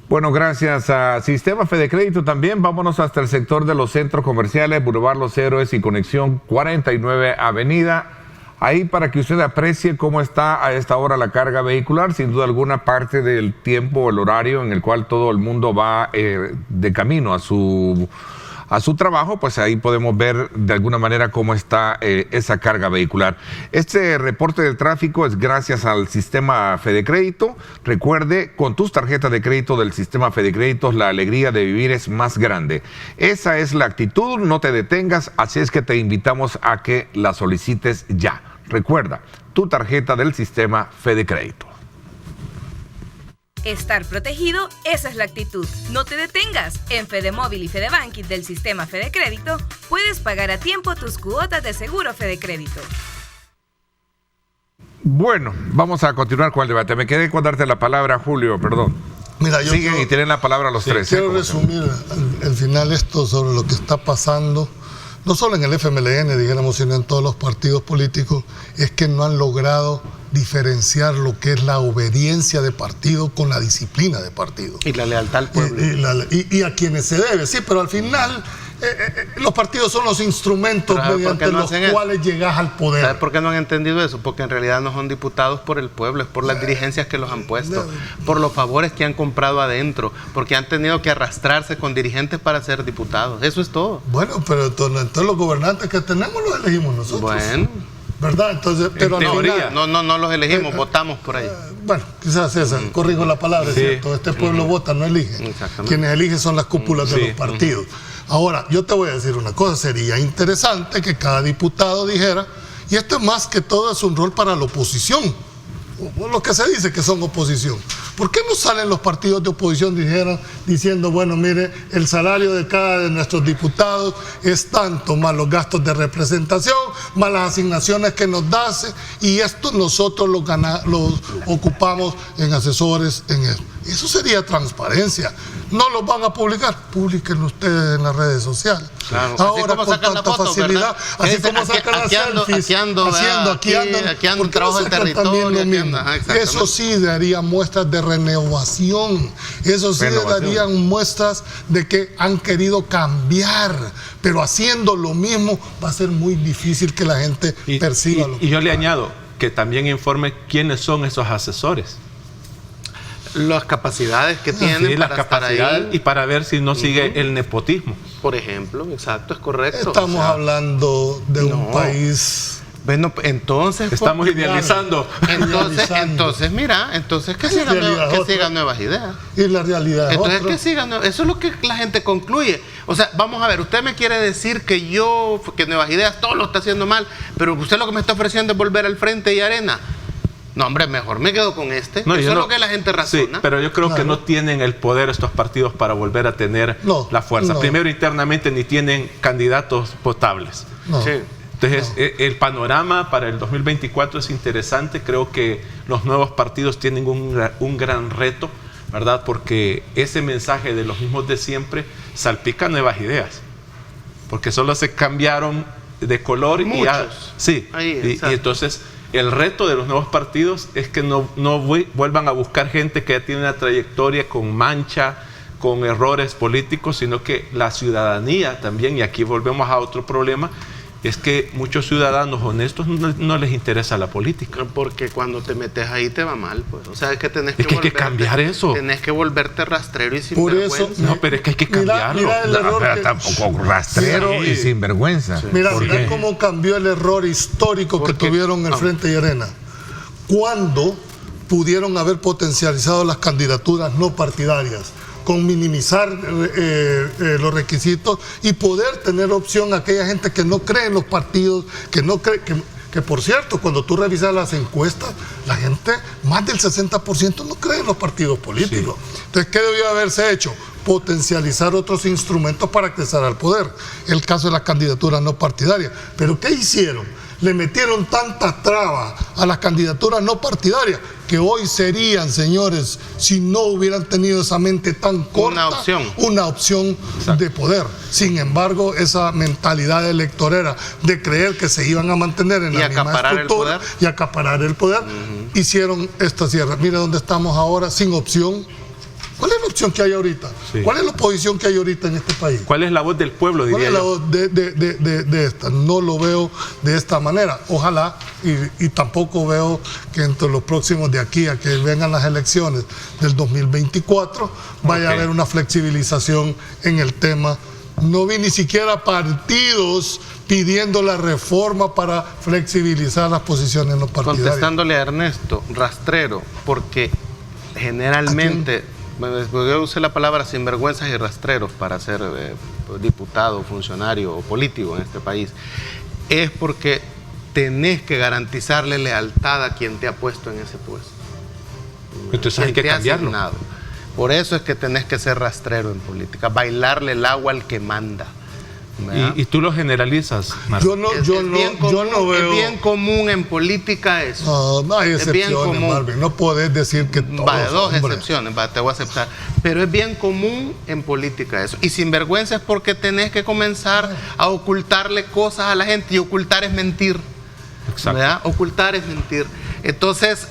S2: Bueno, gracias a Sistema Fedecrédito también. Vámonos hasta el sector de los centros comerciales, Boulevard Los Héroes y Conexión 49 Avenida. Ahí para que usted aprecie cómo está a esta hora la carga vehicular, sin duda alguna parte del tiempo, el horario en el cual todo el mundo va de camino a su trabajo, pues ahí podemos ver de alguna manera cómo está esa carga vehicular. Este reporte del tráfico es gracias al sistema Fedecrédito. Recuerde, con tus tarjetas de crédito del sistema Fedecrédito, la alegría de vivir es más grande. Esa es la actitud, no te detengas, así es que te invitamos a que la solicites ya. Recuerda, tu tarjeta del sistema Fedecrédito.
S7: Estar protegido, esa es la actitud. No te detengas. En Fedemóvil y Fedebanking del sistema Fedecrédito puedes pagar a tiempo tus cuotas de seguro Fedecrédito.
S2: Bueno, vamos a continuar con el debate. Me quedé con darte la palabra, Julio, perdón.
S3: Mira, yo
S2: siguen y tienen la palabra los tres.
S3: Quiero resumir al final esto sobre lo que está pasando, no solo en el FMLN, dijéramos, sino en todos los partidos políticos, es que no han logrado diferenciar lo que es la obediencia de partido con la disciplina de partido.
S5: Y la lealtad al pueblo.
S3: Y a quienes se debe, sí, pero al final los partidos son los instrumentos mediante los cuales llegas al poder.
S5: ¿Sabes por qué no han entendido eso? Porque en realidad no son diputados por el pueblo, es por las dirigencias que los han puesto, por los favores que han comprado adentro, porque han tenido que arrastrarse con dirigentes para ser diputados. Eso es todo.
S3: Bueno, pero entonces los gobernantes que tenemos los elegimos nosotros.
S5: Bueno.
S3: ¿Verdad? Entonces, pero
S5: en teoría, no los elegimos, votamos por ahí.
S3: Bueno, quizás esa, corrijo la palabra, sí. ¿Cierto? Este pueblo vota, no elige. Quienes eligen son las cúpulas de los partidos. Ahora, yo te voy a decir una cosa, sería interesante que cada diputado dijera, y esto es más que todo es un rol para la oposición, los que se dice que son oposición. ¿Por qué no salen los partidos de oposición diciendo, bueno, mire, el salario de cada de nuestros diputados es tanto, más los gastos de representación, más las asignaciones que nos da, y esto nosotros los ocupamos en asesores en eso? Eso sería transparencia. No los van a publicar, públiquenlo ustedes en las redes sociales.
S5: Claro.
S3: Ahora con tanta facilidad, así como sacan las selfies, aquí andan, trabajo del territorio. Eso sí daría muestras de renovación, eso sí darían muestras de que han querido cambiar, pero haciendo lo mismo va a ser muy difícil que la gente perciba lo que
S4: y yo le añado, que también informe quiénes son esos asesores.
S5: Las capacidades que tienen
S4: Sí, las
S5: para estar
S4: capacidades
S5: ahí.
S4: y para ver si no sigue el nepotismo.
S5: Por ejemplo, exacto, es correcto.
S3: Estamos hablando de un país...
S5: Bueno, entonces...
S4: Estamos idealizando.
S5: Entonces, mira, entonces que sigan nuevas ideas.
S3: Y la realidad es
S5: Entonces
S3: otra.
S5: que sigan, eso es lo que la gente concluye. O sea, vamos a ver, usted me quiere decir que Nuevas Ideas todo lo está haciendo mal, pero usted lo que me está ofreciendo es volver al Frente y Arena. No, hombre, mejor me quedo con este.
S4: No,
S5: eso es lo que la gente razona.
S4: Sí, pero yo creo que no tienen el poder estos partidos para volver a tener la fuerza.
S3: No.
S4: Primero, internamente ni tienen candidatos potables.
S3: No.
S5: Sí.
S4: Entonces, el panorama para el 2024 es interesante. Creo que los nuevos partidos tienen un gran reto, ¿verdad? Porque ese mensaje de los mismos de siempre salpica nuevas ideas. Porque solo se cambiaron de color.
S5: Muchos.
S4: Y entonces el reto de los nuevos partidos es que no vuelvan a buscar gente que ya tiene una trayectoria con mancha, con errores políticos, sino que la ciudadanía también, y aquí volvemos a otro problema, es que muchos ciudadanos honestos no les interesa la política.
S5: Porque cuando te metes ahí te va mal, pues. O sea, es que tenés
S4: Es que hay que cambiar eso.
S5: Tenés que volverte rastrero y
S3: Por
S5: sinvergüenza.
S3: eso,
S4: No, pero es que hay que cambiarlo.
S3: Mira el error
S2: pero
S3: que-
S2: tampoco rastrero y sinvergüenza.
S3: Mira,
S2: ¿Por
S3: mira
S2: qué?
S3: cómo cambió el error histórico que
S5: Porque-
S3: tuvieron el Frente y Arena. Cuando pudieron haber potencializado las candidaturas no partidarias, con minimizar los requisitos y poder tener opción a aquella gente que no cree en los partidos, que no cree que por cierto, cuando tú revisas las encuestas, la gente, más del 60% no cree en los partidos políticos. Entonces, ¿qué debió haberse hecho? Potencializar otros instrumentos para acceder al poder. El caso de las candidaturas no partidarias. ¿Pero qué hicieron? Le metieron tanta traba a las candidaturas no partidarias que hoy serían, señores, si no hubieran tenido esa mente tan corta, una opción de poder. Sin embargo, esa mentalidad electorera de creer que se iban a mantener en la misma estructura y acaparar el poder, hicieron esta sierra. Mire dónde estamos ahora, sin opción. ¿Cuál es la opción que hay ahorita?
S4: Sí.
S3: ¿Cuál es la oposición que hay ahorita en este país?
S4: ¿Cuál es la voz del pueblo,
S3: ¿Cuál
S4: diría
S3: es la
S4: yo?
S3: voz de esta? No lo veo de esta manera. Ojalá, y tampoco veo que entre los próximos de aquí a que vengan las elecciones del 2024 vaya a haber una flexibilización en el tema. No vi ni siquiera partidos pidiendo la reforma para flexibilizar las posiciones en los partidarios.
S5: Contestándole a Ernesto, rastrero, porque generalmente, yo usé la palabra sinvergüenzas y rastreros para ser diputado, funcionario o político en este país, es porque tenés que garantizarle lealtad a quien te ha puesto en ese puesto.
S4: Entonces hay que cambiarlo.
S5: Asignado. Por eso es que tenés que ser rastrero en política, bailarle el agua al que manda.
S4: Y tú lo generalizas, Marco.
S3: Yo no veo.
S5: Es bien común en política eso.
S3: No hay
S5: Es bien
S3: excepciones,
S5: común.
S3: Marvin. No podés decir que todos.
S5: Dos
S3: hombre.
S5: excepciones, te voy a aceptar. Pero es bien común en política eso. Y sinvergüenza es porque tenés que comenzar a ocultarle cosas a la gente. Y ocultar es mentir.
S4: Exacto.
S5: ¿Verdad? Ocultar es mentir. Entonces,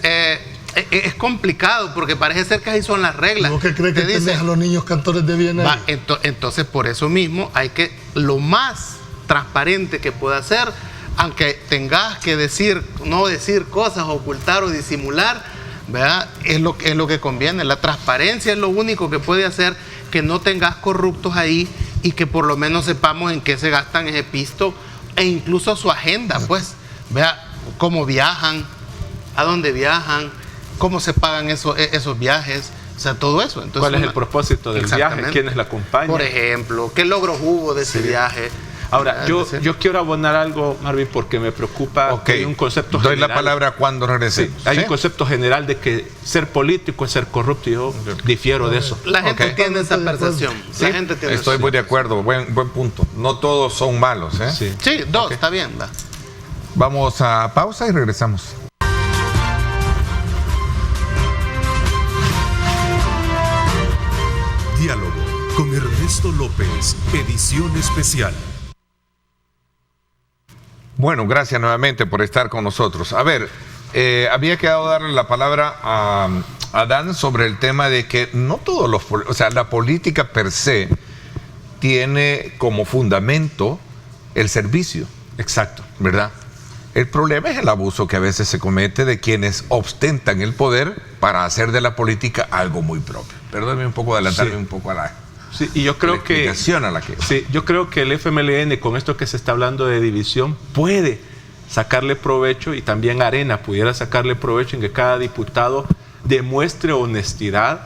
S5: es complicado porque parece ser que ahí son las reglas.
S3: ¿Vos qué crees que tenés a los niños cantores de bien ahí?
S5: Entonces, por eso mismo hay que, lo más transparente que pueda ser, aunque tengas que no decir cosas, ocultar o disimular, ¿verdad? Es lo que conviene. La transparencia es lo único que puede hacer que no tengas corruptos ahí y que por lo menos sepamos en qué se gastan ese pisto e incluso su agenda, pues. Vea cómo viajan, a dónde viajan, cómo se pagan esos viajes, o sea, todo eso. Entonces,
S4: ¿cuál es el propósito del viaje? ¿Quiénes la acompañan?
S5: Por ejemplo, ¿qué logros hubo de ese viaje?
S4: Ahora, yo quiero abonar algo, Marvin, porque me preocupa que hay un concepto
S2: general.
S4: Doy
S2: la palabra cuando regrese.
S4: Hay un concepto general de que ser político es ser corrupto. Yo difiero de eso.
S5: La gente tiene esa percepción.
S2: ¿Sí? Estoy muy de acuerdo. Buen punto. No todos son malos, ¿eh?
S5: Sí, dos, está bien. Va.
S2: Vamos a pausa y regresamos.
S1: Diálogo con Ernesto López, edición especial.
S2: Bueno, gracias nuevamente por estar con nosotros. A ver, había quedado darle la palabra a Dan sobre el tema de que no todos la política per se tiene como fundamento el servicio.
S4: Exacto.
S2: ¿Verdad? El problema es el abuso que a veces se comete de quienes ostentan el poder para hacer de la política algo muy propio. Perdóneme un poco, adelantarme un poco a la...
S4: Sí, y yo creo que yo creo que el FMLN, con esto que se está hablando de división, puede sacarle provecho, y también Arena pudiera sacarle provecho en que cada diputado demuestre honestidad,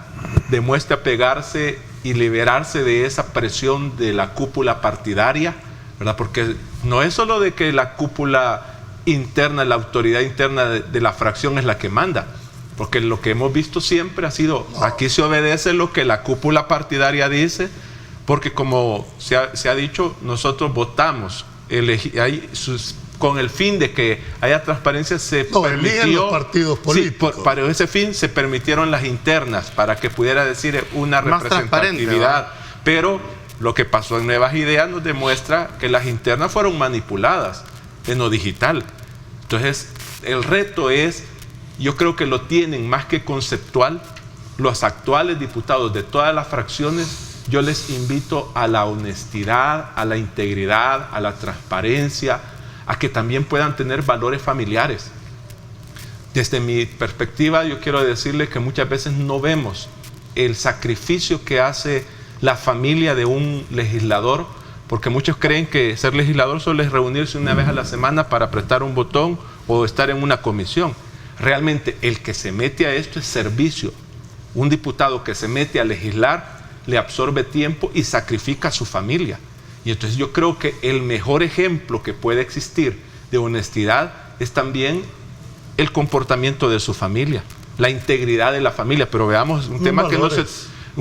S4: demuestre apegarse y liberarse de esa presión de la cúpula partidaria, ¿verdad? Porque no es solo de que la cúpula interna, la autoridad interna de la fracción es la que manda, porque lo que hemos visto siempre ha sido, aquí se obedece lo que la cúpula partidaria dice, porque como se ha dicho, nosotros votamos, con el fin de que haya transparencia, se permitió,
S3: los partidos políticos.
S4: Sí, para ese fin se permitieron las internas, para que pudiera decir una representatividad, pero lo que pasó en Nuevas Ideas nos demuestra que las internas fueron manipuladas en lo digital. Entonces, el reto es, yo creo que lo tienen más que conceptual, los actuales diputados de todas las fracciones. Yo les invito a la honestidad, a la integridad, a la transparencia, a que también puedan tener valores familiares. Desde mi perspectiva, yo quiero decirle que muchas veces no vemos el sacrificio que hace la familia de un legislador, porque muchos creen que ser legislador solo es reunirse una vez a la semana para apretar un botón o estar en una comisión. Realmente el que se mete a esto es servicio. Un diputado que se mete a legislar le absorbe tiempo y sacrifica a su familia. Y entonces yo creo que el mejor ejemplo que puede existir de honestidad es también el comportamiento de su familia, la integridad de la familia. Pero veamos un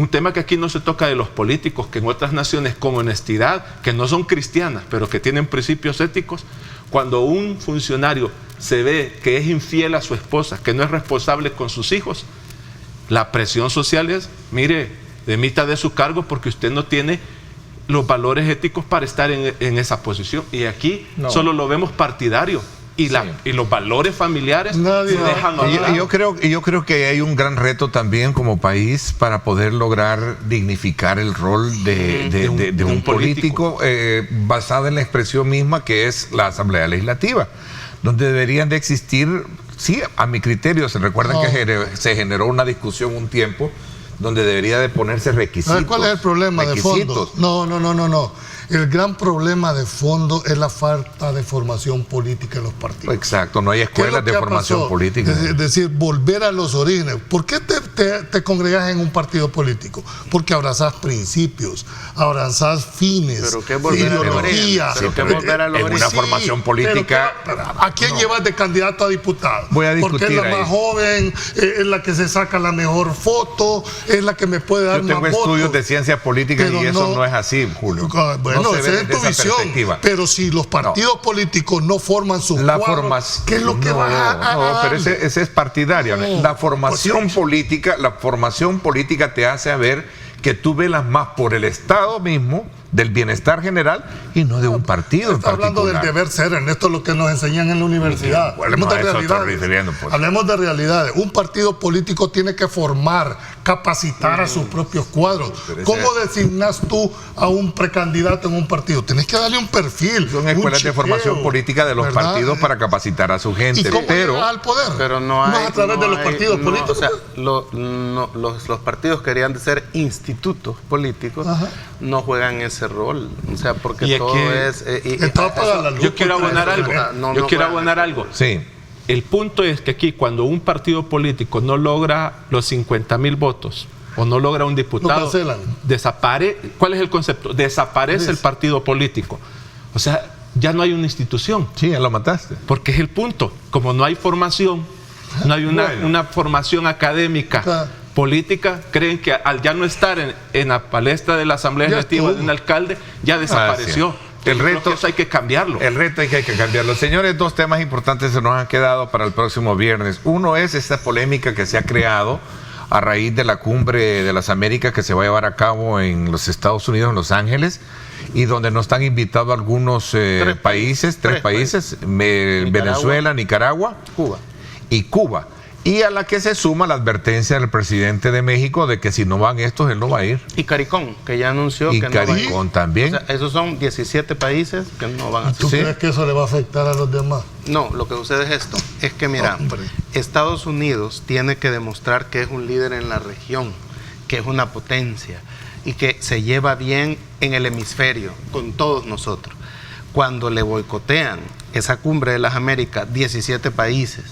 S4: tema que aquí no se toca de los políticos, que en otras naciones con honestidad, que no son cristianas, pero que tienen principios éticos, cuando un funcionario se ve que es infiel a su esposa, que no es responsable con sus hijos, la presión social es, mire, demita de su cargo porque usted no tiene los valores éticos para estar en esa posición. Y aquí solo lo vemos partidario. Y los valores familiares se dejan hablar.
S2: Yo creo que hay un gran reto también como país para poder lograr dignificar el rol de un político basado en la expresión misma que es la Asamblea Legislativa, donde deberían de existir, sí, a mi criterio, se recuerdan que se generó una discusión un tiempo donde debería de ponerse requisitos.
S3: ¿Sabes cuál es el problema de fondo? No. El gran problema de fondo es la falta de formación política en los partidos.
S2: Exacto, no hay escuelas de formación política.
S3: Es decir, volver a los orígenes. ¿Por qué te congregas en un partido político? Porque abrazás principios, abrazás fines,
S5: ¿Pero qué volver
S3: ideología.
S2: En una formación política.
S3: ¿A quién llevas de candidato a diputado?
S2: Voy a discutir.
S3: Porque es la más joven, es la que se saca la mejor foto, es la que me puede dar más votos.
S2: Yo tengo estudios de ciencias políticas y eso no es así, Julio.
S3: Bueno, esa es tu visión, pero si los partidos políticos no forman sus cuadros, ¿qué es lo que va a...?
S2: No, pero ese es partidario. La formación política te hace ver que tú velas más por el Estado mismo, del bienestar general y no de un partido en particular.
S3: Hablando del deber ser, Ernesto, lo que nos enseñan en la universidad. Hablemos de realidades. Hablemos de realidades. Un partido político tiene que formar, capacitar a sus propios cuadros. ¿Cómo designas tú a un precandidato en un partido? Tienes que darle un perfil.
S2: Son escuelas de formación política de los partidos para capacitar a su gente.
S3: ¿Y cómo llegas al poder?
S5: Pero no es
S3: a través de los partidos políticos.
S5: O sea, los partidos querían ser institutos políticos, no juegan ese rol, o sea, porque y todo es...
S4: yo quiero abonar algo.
S2: Sí.
S4: El punto es que aquí, cuando un partido político no logra los 50,000 votos o no logra un diputado, desaparece. ¿Cuál es el concepto? Desaparece el partido político. O sea, ya no hay una institución.
S2: Sí, ya lo mataste.
S4: Porque es el punto. Como no hay formación, no hay una formación académica política, creen que al ya no estar en la palestra de la Asamblea Legislativa de un alcalde, ya desapareció.
S2: El reto,
S4: eso hay que cambiarlo.
S2: El reto hay que cambiarlo. Señores, dos temas importantes se nos han quedado para el próximo viernes. Uno es esta polémica que se ha creado a raíz de la Cumbre de las Américas que se va a llevar a cabo en los Estados Unidos, en Los Ángeles, y donde nos están invitados algunos tres países, Venezuela, Nicaragua,
S5: Cuba.
S2: Y Cuba. Y a la que se suma la advertencia del presidente de México de que si no van estos, él no va a ir.
S5: Y CARICOM, que ya anunció
S2: y
S5: que no va a ir.
S2: CARICOM también.
S5: O sea, esos son 17 países que no van a
S3: ¿Tú crees que eso le va a afectar a los demás?
S5: No, lo que sucede es esto. Es que, mira, Estados Unidos tiene que demostrar que es un líder en la región, que es una potencia y que se lleva bien en el hemisferio con todos nosotros. Cuando le boicotean esa cumbre de las Américas, 17 países,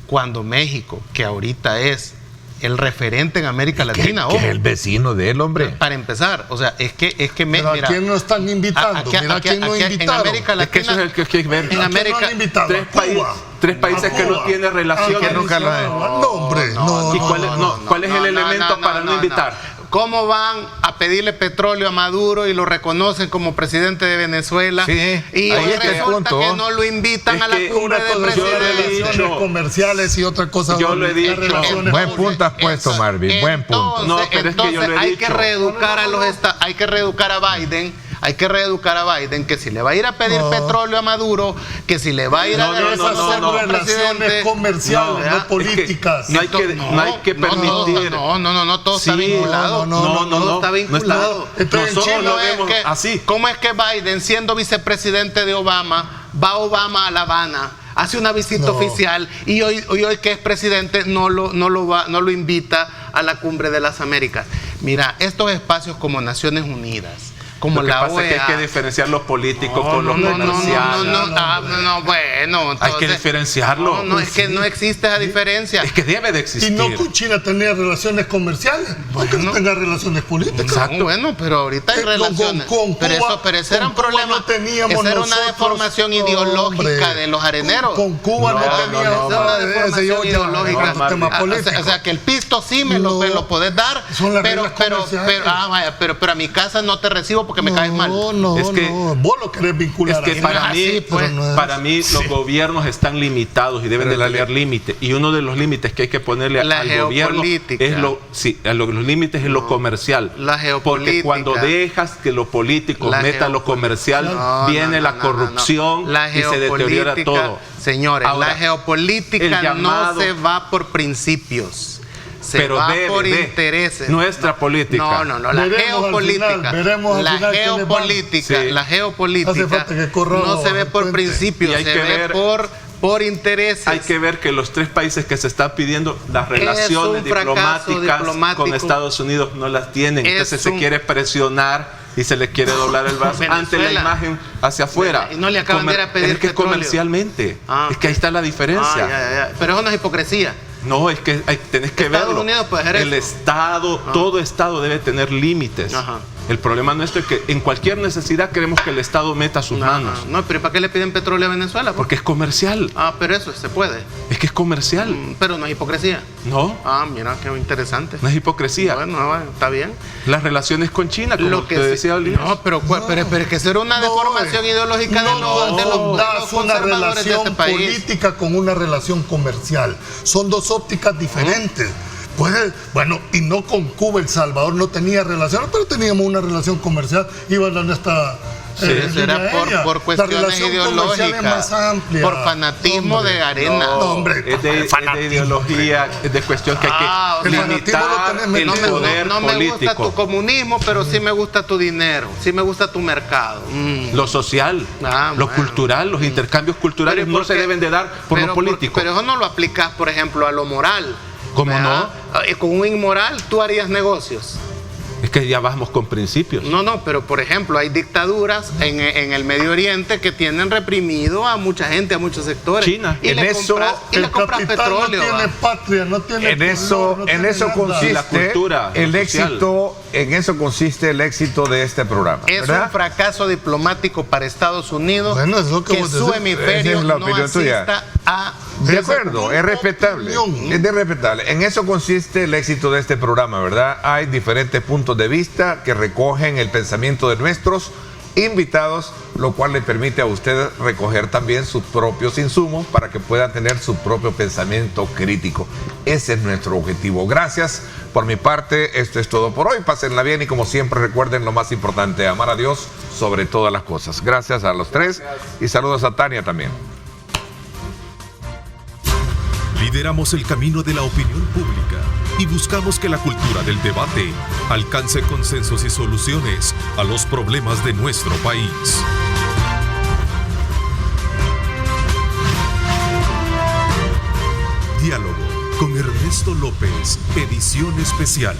S5: cuando México, que ahorita es el referente en América Latina,
S2: que es el vecino de él, hombre.
S5: Para empezar, o sea, es que
S3: Pero
S5: mira,
S3: ¿a quién no están invitando? Mira ¿a quién no invitaron?
S5: En América Latina,
S4: es que eso es el que hay que ver.
S5: En América,
S3: no han invitado?
S4: Tres países que no tienen relación.
S2: Que nunca lo
S3: No, hombre, no.
S4: ¿Y cuál es el elemento para no invitar?
S5: ¿Cómo van a pedirle petróleo a Maduro y lo reconocen como presidente de Venezuela?
S2: Sí,
S5: y
S2: ahí
S5: hoy
S2: está el
S5: resulta
S2: punto.
S5: que no lo invitan a la cumbre de presidentes.
S3: Relaciones comerciales y otra cosa.
S4: Yo lo he dicho.
S2: Buen punto has puesto, Marvin. Buen punto.
S4: No, pero es que yo lo he
S5: hay
S4: dicho.
S5: que reeducar a los hay que reeducar a Biden. Hay que reeducar a Biden que si le va a ir a pedir petróleo a Maduro, que si le va a ir a
S3: relaciones comerciales, no políticas.
S4: No hay que permitir.
S5: No, todo está vinculado. Todo está vinculado.
S3: Entonces,
S4: lo vemos así.
S5: ¿Cómo es que Biden, siendo vicepresidente de Obama, va Obama a La Habana, hace una visita oficial y hoy que es presidente no lo invita a la cumbre de las Américas? Mira, estos espacios como Naciones Unidas, como
S4: lo que
S5: la
S4: pasa
S5: OEA,
S4: es que hay que diferenciar los políticos con los comerciales.
S5: Bueno, entonces,
S4: hay que diferenciarlo.
S5: No, es que no existe esa diferencia.
S4: Es que debe de existir.
S3: Y no con China tenía relaciones comerciales, porque no tenga relaciones políticas.
S5: Exacto. Bueno, pero ahorita hay relaciones.
S3: Pero
S5: ese era un problema. Esa era una deformación ideológica de los areneros.
S3: Con Cuba no teníamos
S5: una deformación ideológica. O sea, que el pisto sí me lo podés dar, pero a mi casa no te recibo porque me caes mal.
S3: No, vos lo querés vincular.
S4: Es que para mí los gobiernos están limitados y deben de tener límites. Y uno de los límites que hay que ponerle al gobierno los límites es lo comercial.
S5: La geopolítica.
S4: Porque cuando dejas que los políticos metan lo comercial, viene la corrupción y se deteriora todo.
S5: Señores,
S4: ahora,
S5: la geopolítica no se va por principios. Se va por intereses.
S4: Nuestra política.
S5: No, la geopolítica. La geopolítica no se ve por principios, se ve por intereses.
S4: Hay que ver que los tres países que se están pidiendo las relaciones diplomáticas con Estados Unidos no las tienen. Entonces se quiere presionar y se le quiere doblar el brazo ante la imagen hacia afuera.
S5: Y no le acaban de ir a pedir
S4: es que comercialmente. Es que ahí está la diferencia.
S5: Pero eso no es hipocresía.
S4: No, es que tenés que verlo. El Estado, todo Estado debe tener límites. El problema nuestro es que en cualquier necesidad queremos que el Estado meta sus manos.
S5: No, pero ¿para qué le piden petróleo a Venezuela?
S4: Porque es comercial.
S5: Pero eso se puede.
S4: Es que es comercial.
S5: Pero no es hipocresía.
S4: No.
S5: Mira, qué interesante.
S4: No es hipocresía.
S5: Bueno, está bien.
S4: Las relaciones con China, como te decía Olivia.
S5: No, pero es que eso era una deformación ideológica de los
S3: una relación política con una relación comercial. Son dos ópticas diferentes. Y no con Cuba, El Salvador no tenía relaciones, pero teníamos una relación comercial. Iban a nuestra.
S5: Eso era por cuestiones ideológicas,
S3: más amplia.
S5: por fanatismo de arena.
S4: Es de ideología, es de cuestión que hay que limitar el poder
S5: no me gusta tu comunismo, pero sí me gusta tu dinero, sí me gusta tu mercado.
S4: Lo social, lo cultural, los intercambios culturales no se deben de dar por lo político.
S5: Pero eso no lo aplicas, por ejemplo, a lo moral.
S4: ¿Cómo no?
S5: Con un inmoral tú harías negocios.
S4: Es que ya vamos con principios.
S5: No, pero por ejemplo hay dictaduras en el Medio Oriente que tienen reprimido a mucha gente, a muchos sectores.
S4: China.
S5: Y le compras petróleo.
S3: No tiene patria, no tiene
S2: en eso consiste
S4: la cultura,
S2: en eso consiste el éxito de este programa.
S5: Es un fracaso diplomático para Estados Unidos que su hemisferio no asista a...
S2: De acuerdo, es respetable. En eso consiste el éxito de este programa, ¿verdad? Hay diferentes puntos de vista que recogen el pensamiento de nuestros invitados, lo cual le permite a usted recoger también sus propios insumos para que puedan tener su propio pensamiento crítico. Ese es nuestro objetivo. Gracias. Por mi parte, esto es todo por hoy. Pásenla bien y como siempre recuerden lo más importante, amar a Dios sobre todas las cosas. Gracias a los tres y saludos a Tania también.
S1: Lideramos el camino de la opinión pública y buscamos que la cultura del debate alcance consensos y soluciones a los problemas de nuestro país. Diálogo con Ernesto López, edición especial.